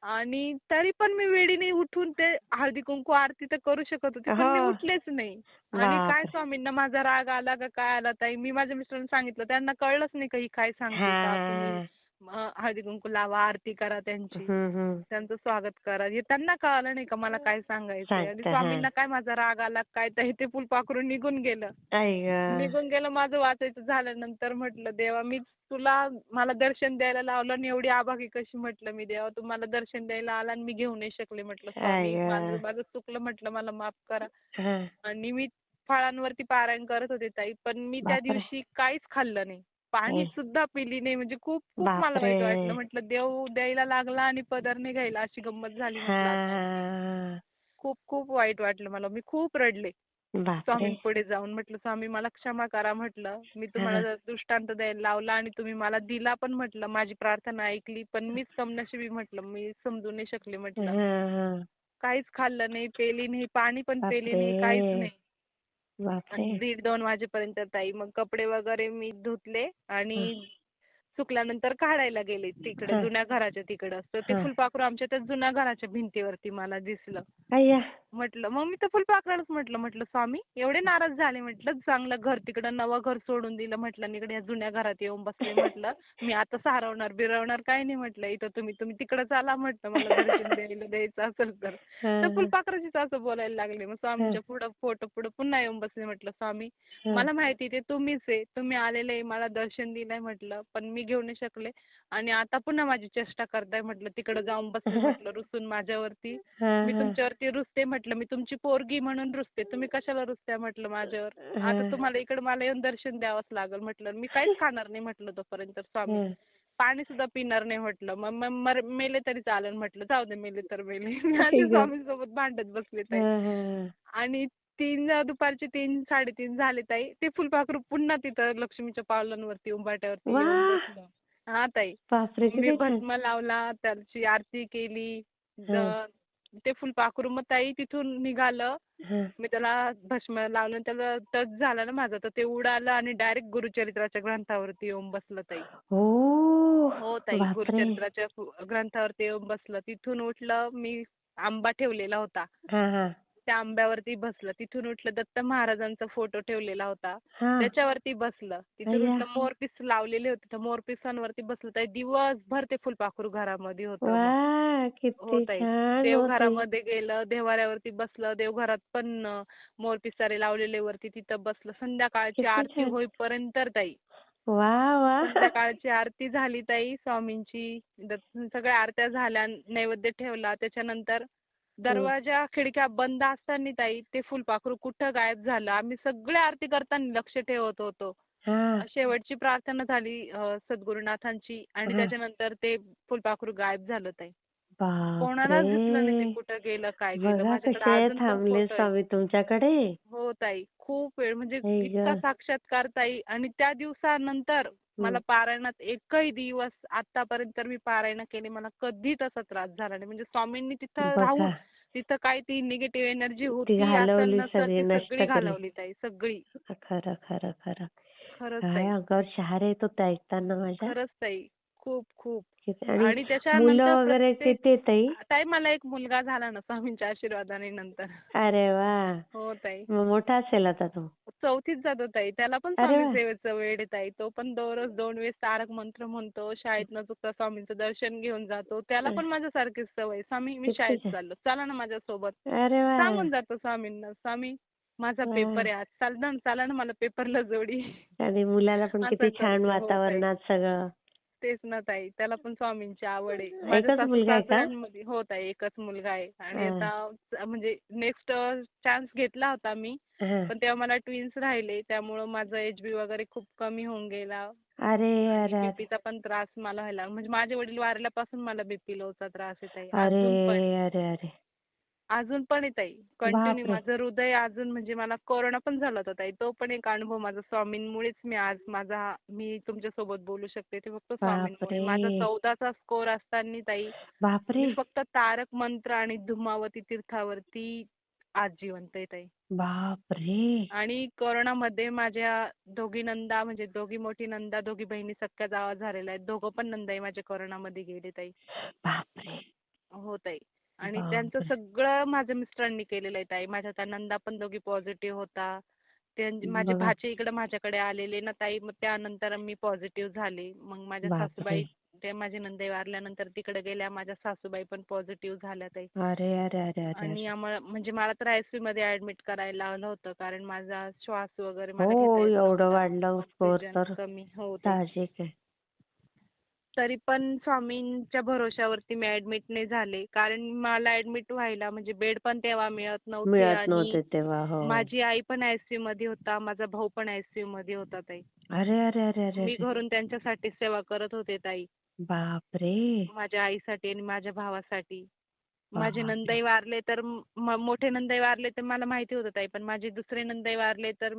आणि तरी पण मी वेडीने उठून ते हळदी-कुंकू आरती तर करू शकत होते, पण हो. मी उठलेच नाही. आणि काय बापरे! स्वामींना माझा राग आला का काय आला ताई, मी माझ्या मिस्टरांना सांगितलं. त्यांना कळलंच नाही का ही काय सांगते हां, का तुम्ही हां. हळदी-कुंकू लावा, आरती करा त्यांची. हं, हं. त्यांचं स्वागत करा. हे त्यांना कळलं नाही का मला काय सांगायचंय आणि सांगता. हां. स्वामींना काय माझा राग आला काय तर ते फुलपाखरू निघून गेलं. आई गं! निघून गेलं माझं वाचायचं झालं. नंतर म्हटलं देवा मी तुला मला दर्शन द्यायला लावलं आणि एवढी अभागी कशी म्हटलं मी देवा तू मला दर्शन द्यायला आला आणि मी घेऊ नाही शकले म्हटलं आई स्वामी माझं गं! माझं चुकलं म्हटलं मला माफ करा. हां. आणि मी फळांवरती पारायण करत होते ताई पण मी त्या बापरे! दिवशी काहीच खाल्लं नाही. पाणी आई सुद्धा पिली नाही म्हणजे खूप खूप मला बापरे! वाईट वाटलं. म्हटलं देव द्यायला लागला आणि पदर नाही घ्यायला अशी गंमत झाली म्हटलं हां, आता. हां. खूप खूप वाईट वाटलं मला. मी खूप रडले. बापरे! स्वामींपुढे जाऊन म्हटलं, "स्वामी मला क्षमा करा" म्हटलं. "मी तुम्हाला हां. जर दृष्टांत द्यायला लावला आणि तुम्ही मला दिला पण म्हटलं. माझी प्रार्थना ऐकली, पण मीच कमनशिबी म्हटलं. मी समजू नाही शकले" म्हटलं. हां, हां. "काहीच खाल्लं नाही, पेली नाही, पाणी पण पेली बापरे! नाही, काहीच नाही." बापरे! आणि 1:30-2 वाजेपर्यंत ताई मग कपडे वगैरे मी धुतले आणि हां, सुकल्यानंतर काढायला गेले तिकडे हां, जुन्या घराच्या तिकडं. तर ते हां. फुलपाखरू आमच्या त्या जुन्या घराच्या भिंतीवरती मला दिसलं. अय्या! म्हटलं मग मी तर फुलपाखरालाच म्हटलं स्वामी एवढे नाराज झाले म्हटलं चांगलं घर तिकडं नवं घर सोडून दिलं म्हटलं आणि इकडे या जुन्या घरात येऊन बसले म्हटलं मी आता सारवणार बिरवणार काही नाही म्हटलं इथं तुम्ही तिकडं चाला म्हटलं मला दर्शन द्यायचं असेल तर. तर हां, फुलपाखराचीच असं बोलायला लागले. मग हां, स्वामींच्या फोटो पुढं पुन्हा येऊन बसले म्हटलं स्वामी हां. मला माहिती ते तुम्हीच आहे. तुम्ही आलेले आहे मला दर्शन दिलंय म्हटलं पण मी घेऊ नाही शकले आणि आता पुन्हा माझी चेष्टा करताय म्हटलं तिकडं जाऊन बसले म्हटलं रुसून माझ्यावरती. हां, मी हां. तुमच्यावरती रुसते म्हटलं मी तुमची पोरगी म्हणून रुसते. तुम्ही कशाला रुसताय म्हटलं माझ्यावर. आता हां, तुम्हाला इकडे मला येऊन दर्शन द्यावंच लागेल म्हटलं. मी काहीच खाणार नाही म्हटलं तोपर्यंत स्वामी. हां. पाणी सुद्धा पिणार नाही म्हटलं. मग मग मेले तरी चालेल म्हटलं. जाऊ दे मेले तर मेले. मी आई असे गं! स्वामींसोबत भांडत बसले ताई. हां, हां. आणि दुपारचे 3-3:30 झाले ताई. ते फुलपाखरू पुन्हा तिथं लक्ष्मीच्या पावलांवरती उंबारठ्यावरती येऊन वाह! बसलं. हां ताई. बापरे! मी किती छान. भस्म लावला, त्याची आरती केली. हां, ते फुलपाखरू मग ताई तिथून निघालं. हां. मी त्याला भस्म लावलं त्याला टच झाला ना माझा तर ते उडालं आणि डायरेक्ट गुरुचरित्राच्या ग्रंथावरती येऊन बसलं ताई. ओह! हो ताई. बापरे! गुरुचरित्राच्या ग्रंथावरती येऊन बसलं. तिथून उठलं मी आंबा ठेवलेला होता. हां, हां. त्या आंब्यावरती बसलं. तिथून उठलं दत्त महाराजांचा फोटो ठेवलेला होता. हां. त्याच्यावरती बसलं. तिथून अय्या! उठलं मोरपीस लावलेले होते. त्या मोरपिसांवरती बसलं. ताई दिवसभर ते फुलपाखरू घरामध्ये होतं मग. वाह! हो किती ताई. छान हो ताई. देवघरामध्ये गेलं, देव्हाऱ्यावरती बसलं. देवघरात पण मोरपिसारे लावलेले वरती तिथं बसलं. संध्याकाळची किती आरती छान. होईपर्यंत ताई. वाह! वाह! संध्याकाळची आरती झाली ताई स्वामींची. सगळ्या आरत्या झाल्या, नैवेद्य ठेवला. त्याच्यानंतर दरवाजा खिडक्या बंद असताना ताई ते फुलपाखरू कुठं गायब झालं. आम्ही सगळे आरती करताना लक्ष ठेवत होतो. हा. शेवटची प्रार्थना झाली सद्गुरुनाथांची आणि हा. त्याच्यानंतर ते फुलपाखरू गायब झालं ताई. कोणालाच दिसलं नाही ते बापरे. कुठं गेलं, काय गेलं. बघा माझ्याकडे कसे अजून पण थांबले फोटो आहे. स्वामी तुमच्याकडे. हो ताई. खूप वेळ म्हणजे आई इतका ग. साक्षात्कार ताई आणि त्या दिवसानंतर मला पारायणात एकही दिवस आतापर्यंत मी पारायण केली. मला कधी तसा त्रास झाला नाही. म्हणजे स्वामींनी तिथं बघा राहून तिथं काय ती निगेटिव्ह एनर्जी ती होती असेल घालवली नसेल सगळी, ती नष्ट सगळी केली. घालवली ताई सगळी. खरं खरं खरं. खरंच काय ताई. अंगावर शहारे येत होते ऐकताना माझ्या. खरंच ताई. खूप खूप. आणि आणि मुलं त्याच्यानंतर वगैरे प्रत्येक किती ताई? ताई मला एक मुलगा झाला ना स्वामींच्या आशीर्वादाने नंतर. अरे वा. हो ताई. मग मोठा असेल आता तो. 4थीत जातो ताई. त्याला पण अरे स्वामी वा. सेवेचं वेड आहे ताई. तो पण दररोज 2 वेळेस तारक मंत्र म्हणतो. शाळेत न चुकता स्वामींचं दर्शन घेऊन जातो. त्याला पण माझ्यासारखीच सवय. स्वामी मी किती शाळेत छान. चाललो. चला ना माझ्यासोबत. अरे वा. सांगून जातो स्वामींना. स्वामी माझा वा. पेपर आहे आज. चला ना मला पेपरला जोडी. आणि मुलाला पण असं किती छान करतो. हो ताई. वातावरणात सगळं. तेच ना ताई. त्याला पण स्वामींची आवड आहे. माझ्या एकच मुलगा आहे का? सासू-सासऱ्यांमध्ये हो ताई एकच मुलगा आहे आणि हा. आता म्हणजे नेक्स्ट चान्स घेतला होता मी. हा. पण तेव्हा मला ट्विन्स राहिले. त्यामुळं माझं एचबी वगैरे खूप कमी होऊन गेला अरे आणि अरे अरे. बीपीचा पण त्रास मला व्हायला म्हणजे माझे वडील वारल्यापासून मला बीपी लोचा त्रास आहे ताई. अरे अजून पण. अरे अरे. अजून पण आहे ताई. कंटिन्यू बापरे. माझं हृदय अजून म्हणजे मला कोरोना पण झाला होता ताई. तो पण एक अनुभव माझा स्वामींमुळेच मी आज मी तुमच्यासोबत बोलू शकते. ते फक्त स्वामींमुळे. माझा बापरे. 14चा स्कोर असताना ताई बापरे. मी फक्त तारक मंत्र आणि धुमावती तीर्थावरती आज जिवंत आहे ताई. बापरे. आणि कोरोनामध्ये माझ्या दोघी नंदा म्हणजे दोघी मोठी नंदा, दोघी बहिणी सख्ख्या जावा झालेल्या आहेत. दोघं पण नंदाई माझ्या कोरोनामध्ये गेले ताई. बापरे. हो ताई. आणि त्यांचं बापरे. सगळं माझ्या मिस्टरांनी केलेलं आहे ताई. माझ्या त्या नंदा पण दोघी पॉझिटिव्ह होता. माझे बघा. भाचे इकडे माझ्याकडे आलेले ना ताई. मग त्यानंतर मी पॉझिटिव्ह झाले. मग माझ्या बापरे. सासूबाई ते माझी नंदाई वारल्यानंतर तिकडे गेल्या. माझ्या सासूबाई पण पॉझिटिव्ह झाल्या ताई. अरे अरे अरे अरे आणि अरे. आम्हाला म्हणजे मला तर आयसीयू मध्ये ऍडमिट करायला लावलं होतं कारण माझा श्वास वगैरे मला घेता हो येत एवढं नव्हता. वाढलं स्कोर ऑक्सिजन तर कमी. हो ताई. साहजिक आहे. तरी पण स्वामींच्या भरोश्यावरती मी ऍडमिट नाही झाले. कारण मला ऍडमिट व्हायला म्हणजे बेड पण तेव्हा मिळत नव्हते मिळत आणि नव्हते तेव्हा. हो. माझी आई पण आयसीयू मध्ये होता. माझा भाऊ पण आयसीयू मध्ये होता ताई. अरे अरे अरे अरे मी अरे. घरून त्यांच्यासाठी सेवा करत होते ताई. बापरे. माझ्या आईसाठी आणि माझ्या भावासाठी. माझे बापरे. नंदाई वारले तर मोठे नंदाई वारले तर मला माहिती होतं ताई. पण माझे दुसरे नंदाई वारले तर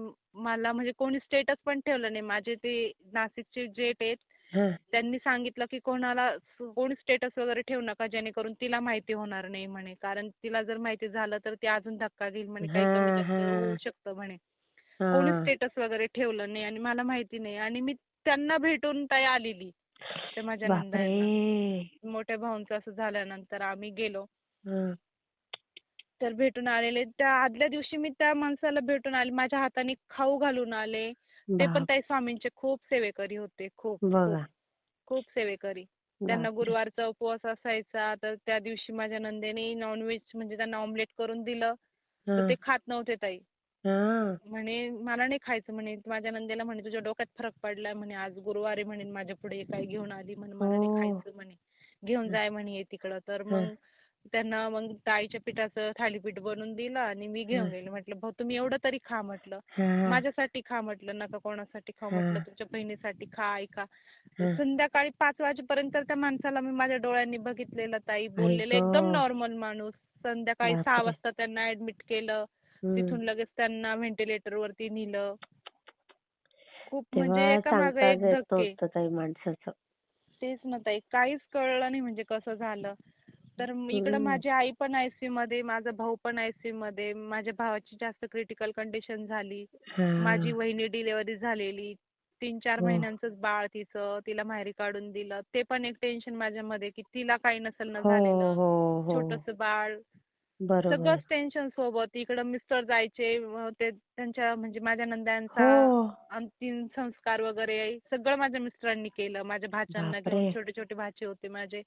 मला म्हणजे कोणी स्टेटस पण ठेवलं नाही. माझे ते नाशिकचे जेठ आहेत हा. त्यांनी सांगितलं की कोणी स्टेटस वगैरे ठेवू नका जेणेकरून तिला माहिती होणार नाही म्हणे. कारण तिला जर माहिती झालं तर ती अजून धक्का घेईल म्हणे. काही कमी हा. जास्त होऊ हा. शकतं म्हणे. कोणी हा. स्टेटस वगैरे ठेवलं नाही आणि मला माहिती नाही आणि मी त्यांना भेटून ताई आलेली. त्या माझ्या बापरे. नंदांना. मोठ्या भाऊंचं असं झाल्यानंतर आम्ही गेलो. हा. तर भेटून आलेले. त्या आदल्या दिवशी मी त्या माणसाला भेटून आले. माझ्या हाताने खाऊ घालून आले. ते पण बाप. ताई स्वामींचे खूप सेवेकरी होते. खूप खूप बघा. खूप सेवेकरी. त्यांना बापरे. गुरुवारचा उपवास असायचा. तर त्या दिवशी माझ्या नंदेने नॉनव्हेज म्हणजे त्यांना ऑमलेट करून दिलं. तर हा. ते खात नव्हते ताई. हा. म्हणे मला नाही खायचं म्हणे. माझ्या नंदेला म्हणे तुझ्या डोक्यात फरक पडलाय म्हणे. आज गुरुवार आहे म्हणे माझ्या पुढे काय घेऊन आली म्हणे. मला नाही हो. खायचं म्हणे. घेऊन जाय म्हणे हे तिकडं. तर हा. मग त्यांना मग डाळीच्या पिठाचं थालीपीठ बनवून दिलं आणि मी घेऊन हा. गेले. म्हटलं भाऊ तुम्ही एवढं तरी खा म्हटलं. हा. माझ्यासाठी खा म्हटलं. नका कोणासाठी खाऊ हा. म्हटलं. तुमच्या बहिणीसाठी खा ऐका. हा. संध्याकाळी 5 वाजेपर्यंत त्या माणसाला मी माझ्या डोळ्यांनी बघितलेलं ताई. आई बोललेलं एकदम गं. नॉर्मल माणूस. संध्याकाळी 6 बापरे. वाजता त्यांना ऍडमिट केलं. हम्म. तिथून लगेच त्यांना व्हेंटिलेटरवरती नेलं. खूप म्हणजे तेव्हा एका मागे सांगताच एक येत धक्के. नव्हतं ताई माणसाचं. तेच ना ताई. काहीच कळलं नाही म्हणजे कसं झालं. तर इकडं हम्म. माझी आई पण आयसीयू मध्ये, माझा भाऊ पण आयसीयू मध्ये. माझ्या भावाची जास्त क्रिटिकल कंडिशन झाली. माझी हा. वहिनी डिलिव्हरी झालेली. 3-4 हो. महिन्यांचंच बाळ तिचं. तिला माहेरी काढून दिलं. ते पण एक टेन्शन माझ्यामध्ये की तिला काही नसेल ना हो. झालेलं. हो. हो. छोटंसं बाळ. बरोबर. सगळंच टेन्शन सोबत. इकडं मिस्टर जायचे. ते त्यांच्या म्हणजे माझ्या हो. नंदांचा अंतिम संस्कार वगैरे सगळं माझ्या मिस्टरांनी केलं. माझ्या भाच्यांना बापरे. घेऊन. छोटे छोटे भाचे होते माझे.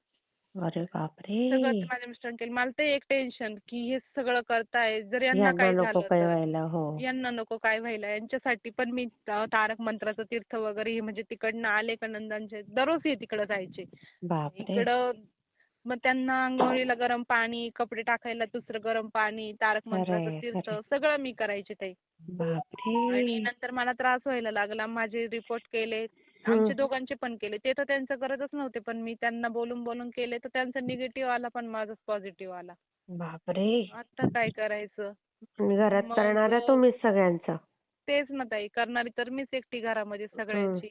अरे बापरे. सगळं ते माझ्या मिस्टरांनी केलं. मला ते एक टेन्शन की हे सगळं करताय. जर यांना यांना काही नको झालं काय तर. व्हायला. हो. यांना नको काय व्हायला. यांच्यासाठी पण मी तारक मंत्राचं तीर्थ वगैरे हे म्हणजे तिकडनं आले का नंदांचे दररोज हे तिकडं जायचे. बापरे. इकडं मग त्यांना अंघोळीला गरम पाणी, कपडे टाकायला दुसरं गरम पाणी, तारक मंत्राचं खरंय, तीर्थ खरंय. सगळं मी करायचे ताई. आणि बापरे! नंतर मला त्रास व्हायला लागला. माझे रिपोर्ट केले. हं. आमचे दोघांचे पण केले. ते तर त्यांचं करतच नव्हते, पण मी त्यांना बोलून केले, तर त्यांचा निगेटिव्ह आला, पण माझाच पॉझिटिव्ह आला. बापरे! आता काय करायचं? आणि घरात मग करणाऱ्या तुम्हीच सगळ्यांचं. तेच ना ताई, करणारी तर मीच एकटी घरामध्ये हं. सगळ्यांची.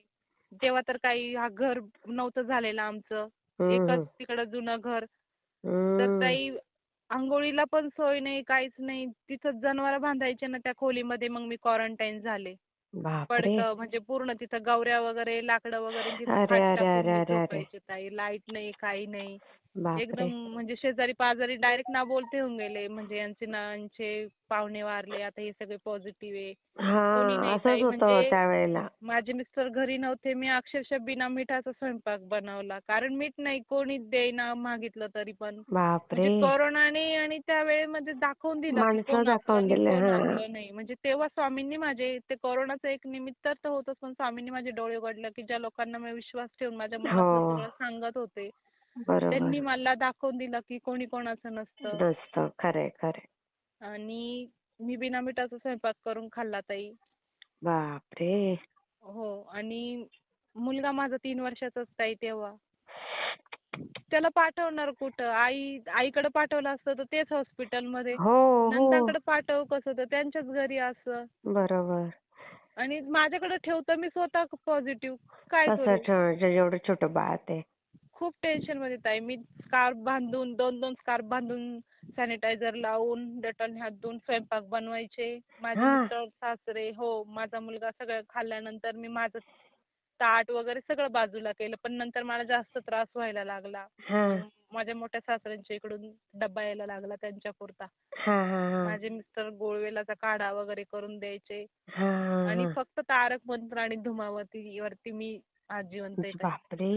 तेव्हा तर काही हा घर नव्हतं झालेलं आमचं. हं, एकच हं. तिकडं जुनं घर. तर हं. ताई अंघोळीला पण सोय नाही, काहीच नाही. तिथं जनावरं बांधायचे ना त्या खोलीमध्ये, मग मी क्वारंटाईन झाले. बापरे! पडकं म्हणजे पूर्ण तिथं गवऱ्या वगैरे, लाकडं वगैरे तिथं अरे, खाट अरे, टाकून अरे, मी अरे, अरे! झोपायचे ताई. लाईट नाही, काही नाही. एकदम बापरे! म्हणजे शेजारी पाजारी डायरेक्ट ना बोलते होऊन गेले. म्हणजे यांचे पाहुणे वारले, आता हे सगळे पॉझिटिव्ह आहे. कोणी हां, नाही असंच ताई. होतं म्हणजे त्यावेळेला. माझे मिस्टर घरी नव्हते. मी अक्षरशः बिना मिठाचा स्वयंपाक बनवला. कारण मीठ नाही कोणीच देईना मागितलं तरी पण. म्हणजे बापरे! कोरोनाने आणि त्या वेळेमध्ये दाखवून दिलं की माणसं कोण आपलं दाखवून आणि दिले. कोण हां. आपलं नाही. म्हणजे तेव्हा स्वामींनी माझे ते कोरोनाचं एक निमित्त तर होतंच, पण स्वामींनी माझे डोळे उघडले की ज्या लोकांना मी विश्वास ठेवून माझ्या हो. मनातलं सगळं सांगत होते, त्यांनी बरोबर. मला दाखवून दिलं की कोणी कोणाचं नसतं. नसतं. खरंय, खरंय. आणि मी बिना मिठाचा स्वयंपाक करून खाल्ला ताई. बापरे! हो. आणि मुलगा माझा 3 वर्षाचाच ताई तेव्हा. त्याला पाठवणार कुठं? आईकडे पाठवलं असतं तर तेच हॉस्पिटलमध्ये. हो, हो. नंदाकडे पाठव कसं तर त्यांच्याच घरी असं. बरोबर. आणि माझ्याकडे ठेवतं मी स्वतः पॉझिटिव्ह. काय कसं करू? ठेवायचं जेवढं छोटं बाळ ते. खूप टेन्शनमध्ये ताई. मी स्कार्फ बांधून 2-2 स्कार्फ बांधून, सॅनिटायझर लावून, डेटॉलने हात धुवून स्वयंपाक बनवायचे. माझे हां. मिस्टर, सासरे, हो, माझा मुलगा सगळं खाल्ल्यानंतर मी माझं ताट वगैरे सगळं बाजूला केलं. पण नंतर मला जास्त त्रास व्हायला लागला. हां. मग माझ्या मोठ्या सासऱ्यांच्या इकडून डब्बा यायला लागला त्यांच्यापुरता. हां, हां, हां. माझे मिस्टर गोळवेलाचा काढा वगैरे करून द्यायचे. हां, हां, आणि हां. फक्त तारक मंत्र आणि धुमावतीवरती मी आज जिवंत आहे ताई. बापरे!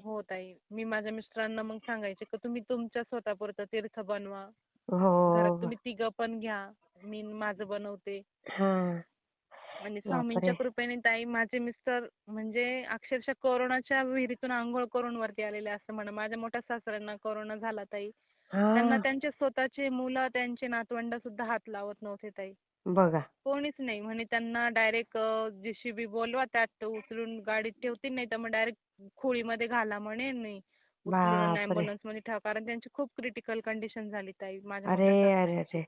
हो ताई. मी माझ्या मिस्टरांना मग सांगायचे की तुम्ही तुमच्या स्वतःपुरतं तीर्थ बनवा. घरात हो. तुम्ही तिघं पण घ्या. मी माझं बनवते. हां. आणि स्वामींच्या बापरे! कृपेने ताई माझे मिस्टर म्हणजे अक्षरशः कोरोनाच्या विहिरीतून अंघोळ करून वरती आलेले असं म्हणा. माझ्या मोठ्या सासऱ्यांना कोरोना झाला ताई. त्यांना हां. त्यांचे स्वतःचे मुलं, त्यांचे नातवंड सुद्धा हात लावत नव्हते ताई. बघा. कोणीच नाही. म्हणे त्यांना डायरेक्ट JCB बोलवा, त्यात उचलून गाडीत ठेवतील, नाही तर मग डायरेक्ट खोलीमध्ये घाला म्हणे. नाही उचलून बापरे! ॲम्ब्युलन्समध्ये ठेवा. कारण त्यांची खूप क्रिटिकल कंडिशन झाली ताई माझ्या अरे, मोठ्या अरे, सासऱ्यांची. अरे!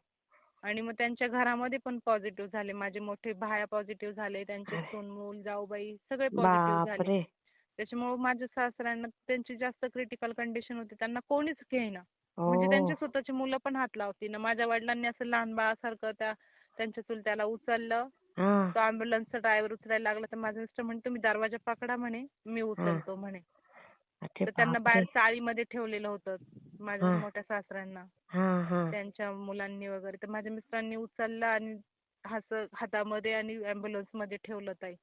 आणि मग त्यांच्या घरामध्ये पण पॉझिटिव्ह झाले. माझे मोठे भाया पॉझिटिव्ह झाले. त्यांचे अरे! सून-मूल, जाऊबाई सगळे पॉझिटिव्ह झाले. बापरे! त्याच्यामुळे माझ्या सासऱ्यांना त्यांची जास्त क्रिटिकल कंडिशन होती. त्यांना कोणीच घेईना. म्हणजे त्यांचे हो. स्वतःची मुलं पण हात लावतीना. माझ्या वडिलांनी असं लहान बाळासारखं त्यांच्या चुलत्याला उचललं. हां. तो ॲम्ब्युलन्सचा ड्रायव्हर उचलायला लागला तर माझे मिस्टर म्हणे तुम्ही दरवाजा पकडा म्हणे, मी हां. उचलतो म्हणे. अरे तर त्यांना बाहेर बापरे! चाळीमध्ये ठेवलेलं होतं माझ्या हां. मोठ्या सासऱ्यांना. हां, हां. त्यांच्या मुलांनी वगैरे. तर माझ्या मिस्टरांनी उचललं आणि हातामध्ये आणि ॲम्ब्युलन्समध्ये ठेवलं ताई.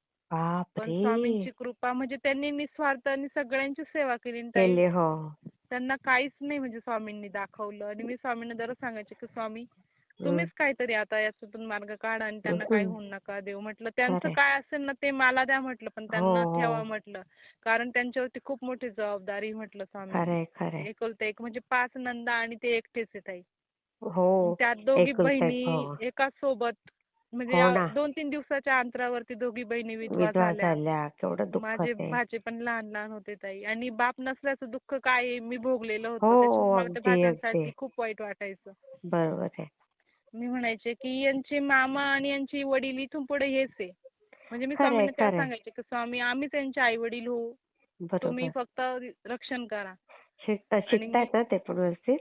पण बापरे! स्वामींची कृपा म्हणजे त्यांनी निस्वार्थाने सगळ्यांची सेवा केली आणि ताई. केले. हो. त्यांना काहीच नाही म्हणजे स्वामींनी दाखवलं. आणि मी स्वामींना दररोज सांगायचे की स्वामी हं. तुम्हीच काहीतरी आता याच्यातून मार्ग काढा आणि त्यांना काही हं. होऊ नका देऊ म्हटलं. त्यांचं खरंय. काय असेल ना ते मला द्या म्हटलं, पण हो, त्यांना ठेवा हो. म्हटलं. कारण त्यांच्यावरती खूप मोठी जबाबदारी म्हटलं स्वामींनी. खरंय, खरंय. एकुलता एक म्हणजे 5 नंदा आणि ते एकटेच आहे ताई. हो. त्यात दोघी एकुलता एक. हो. बहिणी एकाच सोबत म्हणजे हो ना. 2-3 दिवसाच्या अंतरावरती दोघी बहिणी विधवा विधवा झाल्या. झाल्या. केवढं दुःख माझे ते. भाचे पण लहान-लहान होते ताई. आणि बाप नसल्याचं दुःख काय आहे मी भोगलेलं हो, होतं. त्याच्यामुळे मला त्या अगदी, अगदी. भाच्यांसाठी खूप वाईट वाटायचं. बरोबर आहे. मी म्हणायचे की यांचे मामा आणि यांचे वडील इथून पुढे हेच आहे. म्हणजे मी खरंय, स्वामींना तेव्हा खरंय. सांगायचे की स्वामी आम्हीच यांचे आई-वडील होऊ. तुम्ही बरोबर. फक्त रक्षण करा. आणि शिकतायत ना ते पण व्यवस्थित?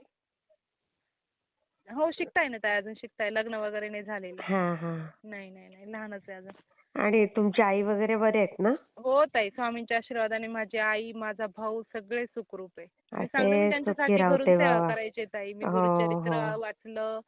हो, शिकताय ना ताई, अजून शिकताय. लग्न वगैरे नाही झालेलं. हां, हां. नाही, नाही, नाही. लहानच आहे अजून. आणि तुमची आई वगैरे बरे आहेत ना? हो ताई, स्वामींच्या आशीर्वादाने माझी आई, माझा भाऊ सगळे सुखरूप आहे. मी सांगते मी असे सुखी त्यांच्यासाठी राहू घरून दे सेवा बाबा. करायचे ताई. मी हो, गुरुचरित्र हो. वाचलं.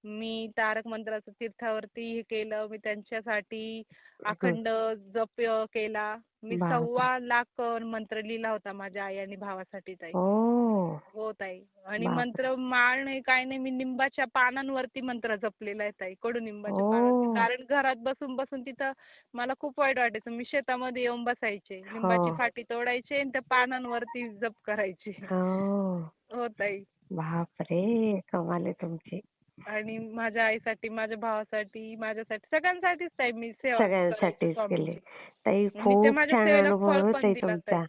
मी तारक मंत्राचं तीर्थावरती हे केलं. मी त्यांच्यासाठी हं. अखंड जप केला. मी बापरे! 1,15,00,000 मंत्र लिहिला होता माझ्या आई आणि भावासाठी ताई. ओह! हो ताई. आणि बापरे! मंत्र माळ नाही काय नाही, मी निंबाच्या पानांवरती मंत्र जपलेला आहे ताई. कडुनिंबाच्या पानावरती. ओह! कारण घरात बसून बसून तिथं मला खूप वाईट वाटायचं. मी शेतामध्ये येऊन बसायचे. हो. लिंबाची फाटी तोडायचे आणि त्या पानांवरती जप करायचे. हो. हो ताई. बापरे! कमाल आहे तुमची. आणि माझ्या आईसाठी, माझ्या भावासाठी, माझ्यासाठी सगळ्यांसाठीच ताई मी सेवा करायची सगळ्यांसाठीच केले. स्वामींची. ताई आणि ते खूप माझ्या छान सेवेला अनुभव फळ आहे पण ताई दिलं ताई. तुमचा.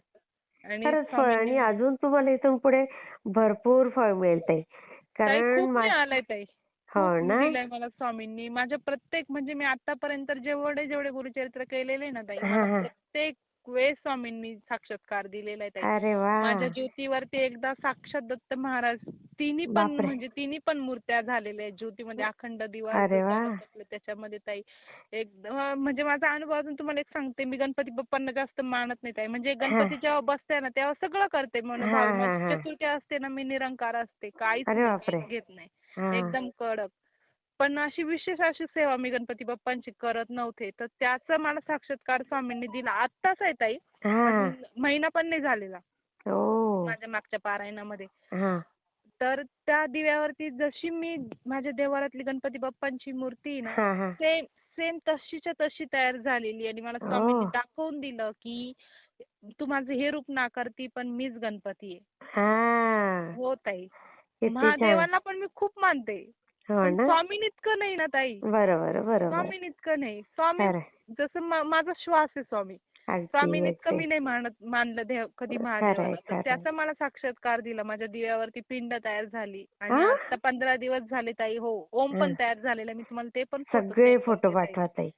आणि खरंच फळ स्वामींनी आणि अजून तुम्हाला इथून पुढे भरपूर फळ मिळेल ताई. ताई कारण खूप मिळालंय ताई. हो खूप ना? दिलंय मला स्वामींनी. माझ्या प्रत्येक म्हणजे मी आतापर्यंत जेवढे गुरुचरित्र केलेले ना ताई, मला हां, हां. प्रत्येक वेळेस स्वामींनी साक्षात्कार दिलेला आहे ताई. अरे वाह! माझ्या ज्योतीवरती एकदा साक्षात दत्त महाराज बापरे! तिन्ही पण मूर्त्या झालेल्या आहेत. ज्योतीमध्ये अखंड दिवा अरे ज्योत वाह! त्याच्यामध्ये ताई म्हणजे माझा अनुभव अजून तुम्हाला एक सांगते. मी गणपती बाप्पांना जास्त मानत नाही ताई. म्हणजे हां. गणपती जेव्हा बसते ना तेव्हा सगळं करते मनोभावे. हां, हां, माझी हां. चतुर्थी असते ना, मी निरंकार असते. काहीच अरे नाही, बापरे! काहीच घेत नाही. हां. एकदम कडक. पण विशेष अशी सेवा मी गणपती बाप्पांची करत नव्हते. तर त्याचा मला साक्षात्कार स्वामींनी दिला. आत्ताच आहे ताई. हां. अजून महिना पण नाही झालेला. ओह! माझ्या मागच्या पारायणामध्ये. हां. तर त्या दिव्यावरती जशी मी माझ्या देवारातली गणपती बाप्पांची मूर्ती आहे ना, हां, हां. सेम सेम तशीच्या तशी तयार झालेली आणि मला स्वामींनी ओह! दाखवून दिलं, की तू माझं हे रूप नाकारती पण मीच गणपती आहे. हां. हो ताई. किती छान. महादेवांना पण मी खूप मानते. हो पण ना? स्वामींइतकं नाही ना ताई. बरोबर, बरोबर. स्वामींइतकं नाही. स्वामी खरं. जसं माझा श्वास आहे स्वामी. अगदी, स्वामींइतकं अगदी. मी नाही मानलं कधी खरंय, महादेवाला. तर खरंय. त्याचा मला साक्षात्कार दिला. माझ्या दिव्यावरती पिंड तयार झाली आणि हां? आता 15 दिवस झाले ताई. हो. ओम पण हं. तयार झालेला. मी तुम्हाला ते पण फोटो सगळे सेंड फोटो करते ताई. पाठवा ताई.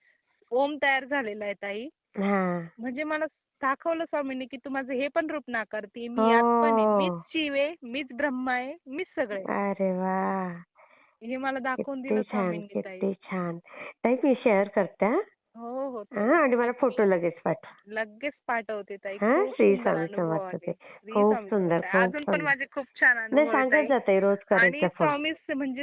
ओम तयार झालेला आहे ताई. हां. म्हणजे मला दाखवलं स्वामींनी, की तू माझं हे पण रूप नाकारते. मी यात पण आहे. मीच हो. शिव आहे, मीच ब्रह्मा आहे, मीच सगळं आहे. अरे वाह! हे मला दाखवून किती दिलं छान, स्वामींनी ताई. किती छान. ताई मी शेअर करते हां. हो, हो ताई. हां आणि मला नक्की. फोटो लगेच पाठवा. लगेच पाठवते ताई. हां. खूप श्री सुंदर स्वामी अनुभव समर्थ आले. ताई. श्री खूप स्वामी सुंदर, समर्थ. खूप अजून पण सुंदर. माझे खूप छान नाही अनुभव आहे सांगत ताई. जा ताई रोज आणि करायचा फोन.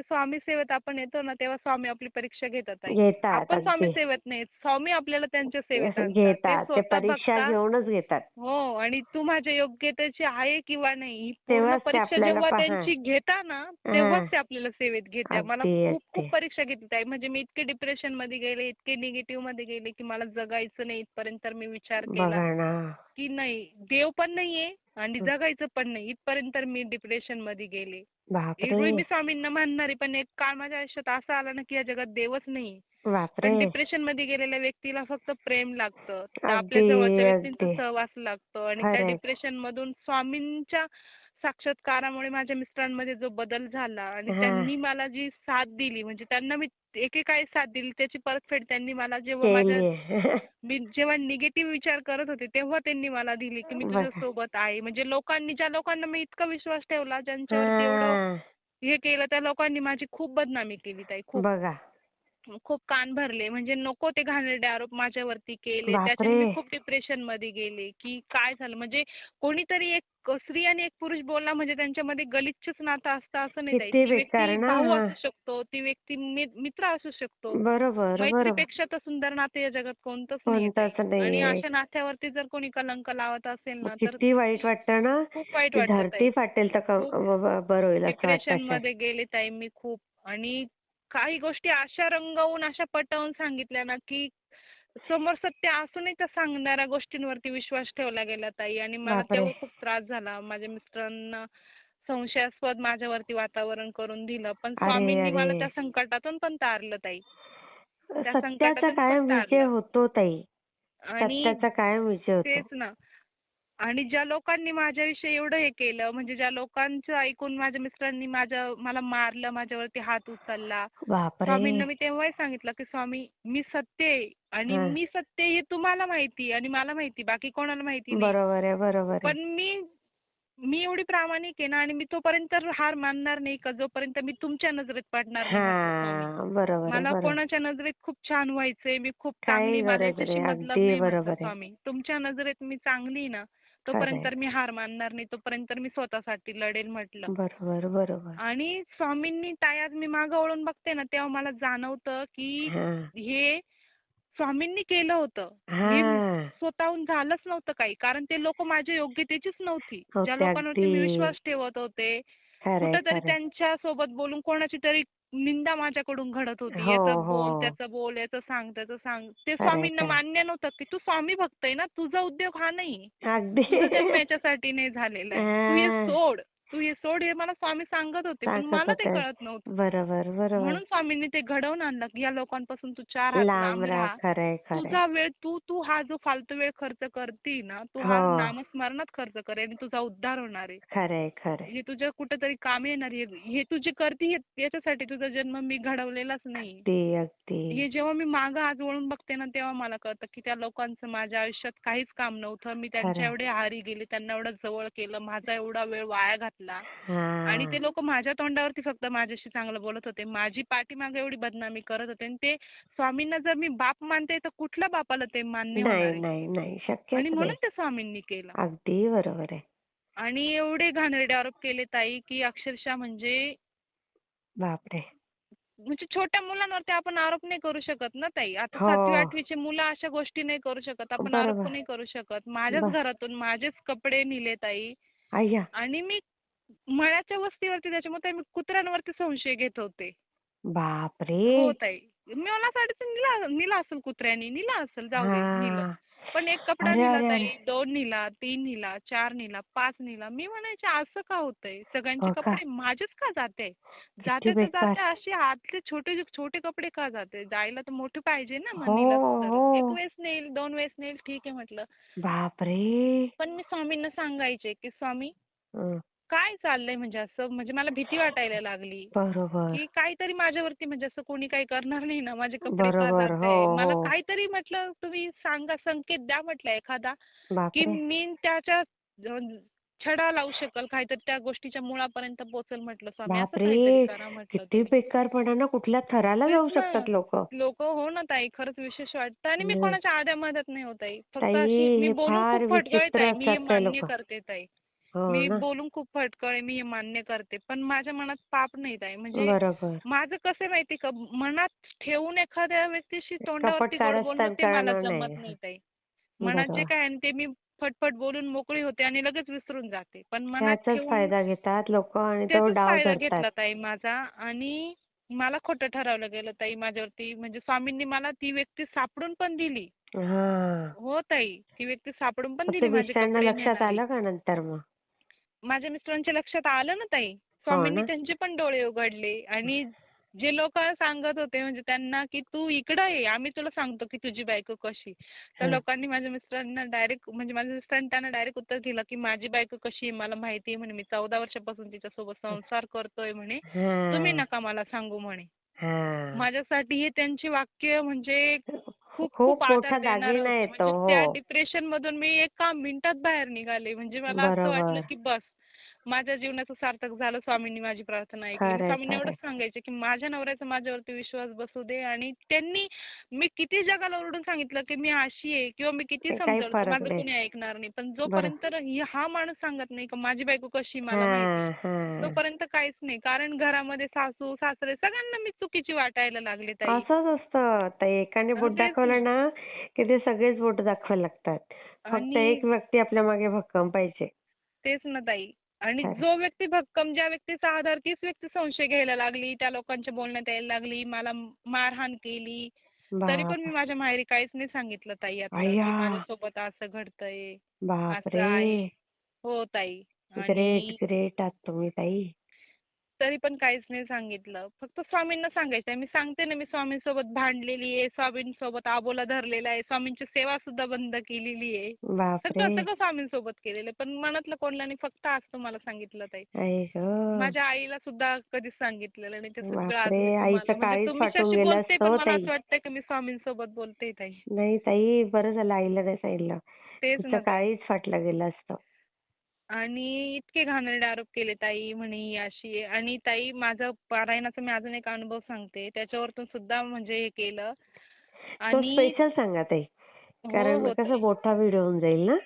स्वामी सेवेत आपण येतो ना, तेव्हा स्वामी आपली परीक्षा घेतात ताई. घेतात आपण स्वामी अगदी. सेवेत नाही. स्वामी आपल्याला त्यांच्या सेवेत आणतात. ते घेतात. ते स्वतः परीक्षा बघतात. घेऊनच घेतात. हो. आणि तू माझ्या योग्यतेची आहे किंवा नाही, ही पूर्ण तेव्हाच ते परीक्षा आपल्याला जेव्हा पहा त्यांची घेता ना, तेव्हाच हां. ते आपल्याला सेवेत घेत्या. मला अगदी, खूप अगदी. खूप परीक्षा घेतली ताई. म्हणजे मी इतके डिप्रेशनमध्ये गेले, इतके निगेटिव्हमध्ये गेले, की मला जगायचं नाही. इथपर्यंत तर मी विचार केला. बघा ना. की नाही देव पण नाहीये आणि जगायचं पण नाही. इथपर्यंत तर मी डिप्रेशन मध्ये गेले. एरवी बापरे! मी स्वामींना म्हणणारे पण एक काळ माझ्या आयुष्यात असा आला ना की या जगात देवच नाही. बापरे! पण डिप्रेशन मध्ये गेलेल्या व्यक्तीला फक्त प्रेम लागतं. आपल्या अगदी, जवळच्या व्यक्तींचं अगदी. सहवास लागतं आणि त्या खरंय. डिप्रेशन मधून स्वामींच्या साक्षात्कारामुळे माझ्या मिस्टरांमध्ये जो बदल झाला आणि हां. त्यांनी मला जी साथ दिली म्हणजे त्यांना मी एकेकाळी साथ दिली त्याची परतफेड त्यांनी मला केलीये. मी जेव्हा निगेटिव्ह विचार करत होते तेव्हा त्यांनी मला दिली की मी तुझ्या बघा. सोबत आहे. म्हणजे ज्या लोकांना मी इतका विश्वास ठेवला, ज्यांच्यावरती एवढं हां. हे केलं, त्या लोकांनी माझी खूप बदनामी केली ताई. खूप बघा. खूप कान भरले. म्हणजे नको ते घाणेरडे आरोप माझ्यावरती केले. त्याच्याने बापरे! मी खूप डिप्रेशन मध्ये गेले की काय झालं. म्हणजे कोणीतरी एक स्त्री आणि एक पुरुष बोलला म्हणजे त्यांच्यामध्ये गलिच्छ नातं असतं असं नाही ताई. किती ती बेकार व्यक्ती ना. भाऊ हां. असू शकतो, ती व्यक्ती मित्र असू शकतो. बरोबर, बरोबर. मैत्रीपेक्षा तर सुंदर नाते या जगात कोणतंच नाहीये ताई. कोणताच आणि नाहीये. अशा नात्यावरती जर कोणी कलंक लावत असेल मग ना तर किती वाईट वाटतं ना. खूप वाईट ती वाटतं ताई. धरती फाटेल तर खूप बरं होईल असं वाटतं डिप्रेशन अशा. मध्ये गेले ताई मी खूप. आणि काही गोष्टी अशा रंगवून अशा पटवून सांगितल्या ना की समोर सत्य असूनही त्या सांगणाऱ्या गोष्टींवरती विश्वास ठेवला गेला ताई. आणि मला बापरे! तेव्हा खूप त्रास झाला. माझ्या मिस्टरांना संशयास्पद माझ्यावरती वातावरण करून दिलं. पण अरे, स्वामींनी अरे! मला त्या संकटातून पण तारलं ताई. त्या सत्याचा संकटातून पण कायम विजय तारलं. होतो ताई. आणि सत्याचा कायम विजय होतो. तेच ना. आणि ज्या लोकांनी माझ्याविषयी एवढं हे केलं, म्हणजे ज्या लोकांचं ऐकून माझ्या मिस्टरांनी मला मारलं, माझ्यावरती हात उचलला. बापरे! स्वामींना मी तेव्हाही सांगितलं की स्वामी मी सत्य आहे आणि हां. मी सत्य हे तुम्हाला माहिती आणि मला माहिती, बाकी कोणाला माहिती नाही. बरोबर आहे, बरोबर आहे. पण मी एवढी प्रामाणिक आहे ना आणि मी तोपर्यंत हार मानणार नाही का जोपर्यंत मी तुमच्या नजरेत पडणार नाही म्हटलं स्वामी. हां. बरोबर आहे, मला बरोबर. कोणाच्या नजरेत खूप छान व्हायचंय, मी खूप काही चांगली, माझा गरज याच्याशी नाही. मतलब अगदी नाही म्हटलं बरोबर आहे. स्वामी. तुमच्या नजरेत मी चांगली ना तोपर्यंत खरंय. तर मी हार मानणार नाही, तोपर्यंत तर मी स्वतःसाठी लढेल म्हटलं. बरोबर, बरोबर. आणि स्वामींनी ताई आज मी मागं वळून बघते ना, तेव्हा मला जाणवतं की हां. हे स्वामींनी केलं होतं. हे हां. स्वतःहून झालंच नव्हतं काही. कारण ते लोकं माझ्या योग्यतेचीच नव्हती. ज्या होते लोकांवरती अगदी. मी विश्वास ठेवत होते, खरंय, कुठेतरी खरंय. त्यांच्यासोबत बोलून कोणाची तरी निंदा माझ्याकडून घडत होती. हो, याचं बोल, हो. त्याचं बोल, याचं सांग, त्याचं सांग. ते खरंय, स्वामींना खरंय. मान्य नव्हतं की तू स्वामी भक्त आहे ना, तुझा उद्योग हा नाहीये. अगदी. तुझा जन्म याच्यासाठी नाही झालेला आहे. तू हे हां. सोड. तू हे सोड हे मला स्वामी सांगत होते, पण सांगत मला ते होते. कळत नव्हतं. बरोबर, बरोबर. म्हणून स्वामींनी ते घडवून आणलं, की या लोकांपासून तू 4 हात लांब लांब राहा. राहा. खरंय, खरंय. तुझा वेळ तू तू हा जो फालतू वेळ खर्च करती ना, तू हा हो. नामस्मरणात खर्च कर आणि तुझा उद्धार होणार आहे. खरंय, खरंय. हे तुझ्या कुठेतरी कामी येणार आहे. हे तू जे करती याच्यासाठी तुझा जन्म मी घडवलेलाच नाही. अगदी, अगदी. हे जेव्हा मी मागं आज वळून बघते ना, तेव्हा मला कळतं, की त्या लोकांचं माझ्या आयुष्यात काहीच काम नव्हतं. मी त्यांच्या खरंय. एवढे आहारी गेले, त्यांना एवढं जवळ केलं, माझा एवढा वेळ वाया घातला. आणि हां. ते लोक माझ्या तोंडावरती फक्त माझ्याशी चांगलं बोलत होते. माझी पाठीमागे एवढी बदनामी करत होते आणि ते स्वामींना जर मी बाप मानते, तर कुठल्या बापाला ते मान्य नाही, होणार आहे? नाही, नाही. आणि शक्यच म्हणून नाही. ते स्वामींनी केलं. अगदी बरोबर आहे. आणि एवढे घाणेरडे आरोप केले ताई, की अक्षरशः बापरे! म्हणजे छोट्या मुलांवरती आपण आरोप नाही करू शकत ना ताई. आता हो. 7वी-8वी ची मुलं अशा गोष्टी नाही करू शकत. आपण आरोप बरोबर. नाही करू शकत. माझ्याच बर घरातून माझेच कपडे नेले ताई. अय्या! आणि मी मळ्याच्या वस्तीवरती त्याच्यामुळे मी कुत्र्यांवरती संशय घेत होते. बापरे! हो ताई. मला असं वाटायचं नेला असेल कुत्र्यानी, नेला असेल, जाऊ दे नेलं. हां. पण 1 कपडा अरे, नेला अरे, ताई, अरे! 2 नेला, 3 नेला, 4 नेला, 5 नेला. मी म्हणायचे असं का होतंय? सगळ्यांचे बघा कपडे माझेच का जाते? किती जाते तर बेकार. जाते असे आतले छोटे छोटे कपडे का जाते? जायला तर मोठे पाहिजे ना मग हो, नेलं तर. हो. 1 वेळेस नेईल, 2 वेळेस नेईल ठीक आहे म्हटलं. बापरे! पण मी स्वामींना सांगायचे, की स्वामी हं. काय चाललंय म्हणजे असं म्हणजे मला भीती वाटायला लागली. बरोबर. की काहीतरी माझ्यावरती म्हणजे असं कोणी काही करणार नाही ना, माझे कपडे का बरोबर. हो, जाताय? मला हो. काहीतरी म्हटलं तुम्ही सांगा, संकेत द्या म्हटलं एखादा, की बापरे! मी त्याच्या अ, छडा लावू शकेल, काहीतरी त्या गोष्टीच्या मुळापर्यंत पोहोचेल म्हटलं स्वामी. असं काहीतरी बापरे! करा म्हटलं किती तुम्ही. बेकारपणा ना कुठल्या थराला तेच जाऊ ना. शकतात लोकं. लोकं हो ना ताई, खरंच विशेष वाटतं आणि मी हं. कोणाच्या आद्या-मध्यात नाही हो ताई. फक्त ताई अशी मी हे बोलून खूप फार फटकळ विचित्र ताई. मी हे असतात काही मान्य लोकं. करते ताई. हो मी ना? बोलून खूप फटकळ आहे. मी हे मान्य करते. पण माझ्या मनात पाप नाही ताई. म्हणजे बरोबर. माझं कसं आहे माहिती का, मनात ठेवून एखाद्या व्यक्तीशी कपट तोंडावरती गोड बोलणं कारस्थान ते मला करणं जमत नाही. नाही ताई. मनात जे बरोबर. काय आहे ना, ते मी फटफट बोलून मोकळी होते आणि लगेच विसरून जाते. पण मनात त्याचाच ठेवून फायदा घेतात लोकं आणि तो त्याचाच डाव फायदा धरतात. घेतला ताई माझा आणि मला खोटं ठरवलं गेलं ताई माझ्यावरती. म्हणजे स्वामींनी मला ती व्यक्ती सापडून पण दिली. हां. हो ताई, ती व्यक्ती सापडून पण मग ते दिली माझे मिस्टरांना कपडे लक्षात नेणारी. आलं का नंतर मग? माझ्या मिस्टरांच्या लक्षात आलं ना ताई. हो स्वामींनी ना? त्यांचे पण डोळे उघडले आणि जे लोकं सांगत होते म्हणजे त्यांना, की "तू इकडं ये, आम्ही तुला सांगतो की तुझी बायको कशी." त्या हं. लोकांनी माझ्या मिस्टरांना डायरेक्ट म्हणजे माझ्या मिस्टरांनी त्यांना डायरेक्ट उत्तर दिलं, की "माझी बायको कशी आहे मला माहिती आहे म्हणे. मी 14 वर्षापासून तिच्यासोबत संसार करतोय म्हणे. तुम्ही हां. नका मला सांगू म्हणे." हां. माझ्यासाठी हे त्यांची वाक्य म्हणजे खूप खूप खूप आधार मोठा देणारं दागिना होतं. येतो. म्हणजे हो. त्या डिप्रेशनमधून मी एका मिनिटात बाहेर निघाले. म्हणजे मला असं वाटलं, बरोबर. की बस माझ्या जीवनाचं सार्थक झालं. स्वामींनी माझी प्रार्थना ऐकली. मी खरंय, स्वामींना एवढंच खरंय. सांगायचे, की माझ्या नवऱ्याचा माझ्यावरती विश्वास बसू दे आणि त्यांनी मी किती जगाला ओरडून सांगितलं, की मी अशी आहे किंवा मी किती ते काही समजावलं तर फरक माझं नाही. कुणी ऐकणार नाही. पण बरं. जोपर्यंत हा माणूस सांगत नाही, की माझी बायको कशी मला माहिती हां, हां. तोपर्यंत काहीच नाही. कारण घरामध्ये सासू-सासरे सगळ्यांना मी चुकीची वाटायला लागले ताई. असंच असतं. तर एकाने बोट तेच ना. दाखवलं ना, की ते सगळेच बोट दाखवायला लागतात. फक्त आणि एक व्यक्ती आपल्या मागे भक्कम पाहिजे. तेच ना ताई. आणि खरं. जो व्यक्ती भक्कम, ज्या व्यक्तीचा आधार तीच व्यक्ती संशय घ्यायला लागली. त्या लोकांच्या बोलण्यात यायला लागली. मला मारहाण केली. तरी पण मी बापरे! माझ्या माहेरी काहीच नाही सांगितलं ताई यातलं, अय्या! की माझ्यासोबत असं घडतंय, असं बापरे! आहे. हो ताई. ग्रेट, आणि ग्रेट आहात तुम्ही ताई. तरी पण काहीच नाही सांगितलं. फक्त स्वामींना सांगायचंय. मी सांगते ना, मी स्वामींसोबत भांडलेली आहे, स्वामींसोबत आबोला धरलेला आहे, स्वामींची सेवा सुद्धा बंद केलेली आहे. बापरे! सगळं सगळं स्वामींसोबत केलेलं आहे. पण मनातलं कोणाला नाही, फक्त आज तुम्हाला सांगितलं ताई. आई गं! माझ्या आईला सुद्धा कधीच सांगितलेलं नाही. ते सगळं आज बापरे! मी आईचं तुम्हाला म्हणजे काळीच फाटून तुमच्याशी गेलं बोलते, असतं पण हो मला ताई. असं वाटतंय की मी स्वामींसोबत बोलते ताई. नाही ताई, बरं झालं आईला नाही सांगितलं. तेच तिचं ना ताई. काळीच फाटलं गेलं असतं. आणि इतके घाणेरडे आरोप केले ताई म्हणे ही अशी आहे आणि ताई माझं पारायणाचा मी अजून एक अनुभव सांगते. त्याच्यावरतून सुद्धा म्हणजे हे केलं तो आणि स्पेशल सांगा ताई. हो, कारण हो कसं ताई. मोठा व्हिडिओ होऊन जाईल ना.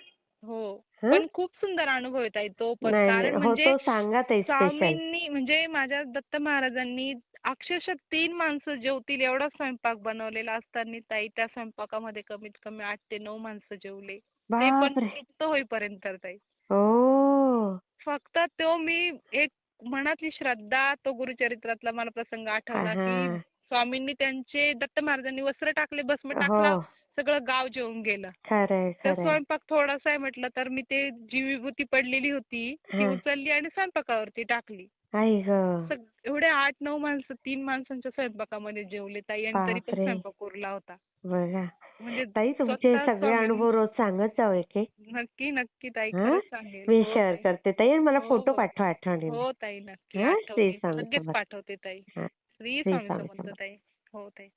हो. हं? पण खूप सुंदर अनुभव आहे ताई तो पण. नाही, कारण हो म्हणजे तो सांगा ताई स्पेशल. स्वामींनी म्हणजे माझ्या दत्त महाराजांनी अक्षरशः 3 माणसं जेवतील एवढा स्वयंपाक बनवलेला असताना ताई त्या स्वयंपाकामध्ये कमीत कमी 8 ते 9 माणसं जेवले. ते पण बापरे! तृप्त होईपर्यंत ताई. ओह! फक्त तो मी एक मनातली श्रद्धा तो गुरुचरित्रातला मला प्रसंग आठवला की हां. स्वामींनी त्यांचे दत्त महाराजांनी वस्त्र टाकले, भस्म हो. टाकला, सगळं गाव जेवून गेलं. खरंय, तर खरंय. स्वयंपाक थोडासा आहे म्हटलं तर मी ते जी विभूती पडलेली होती ती हां. उचलली आणि स्वयंपाकावरती टाकली. आई गं! एवढे 8-9 माणसं 3 माणसांच्या स्वयंपाकामध्ये जेवले ताई आणि तरी पण बापरे! स्वयंपाक उरला होता. बघा. म्हणजे ताई तुमचे स्वतः सगळे स्वामींनी अनुभव रोज सांगत जाऊ एक-एक. नक्की, नक्की ताई हां? खरंच सांगेल. मी हो शेअर ताई. करते ताई आणि मला हो, फोटो हो. पाठवा आठवणीने. हो ताई नक्की हां? श्री आठवते. स्वामी लगेच समर्थ. पाठवते ताई. हां. श्री श्री स्वामी स्वामी समर्थ समर्थ. ताई. हो ताई.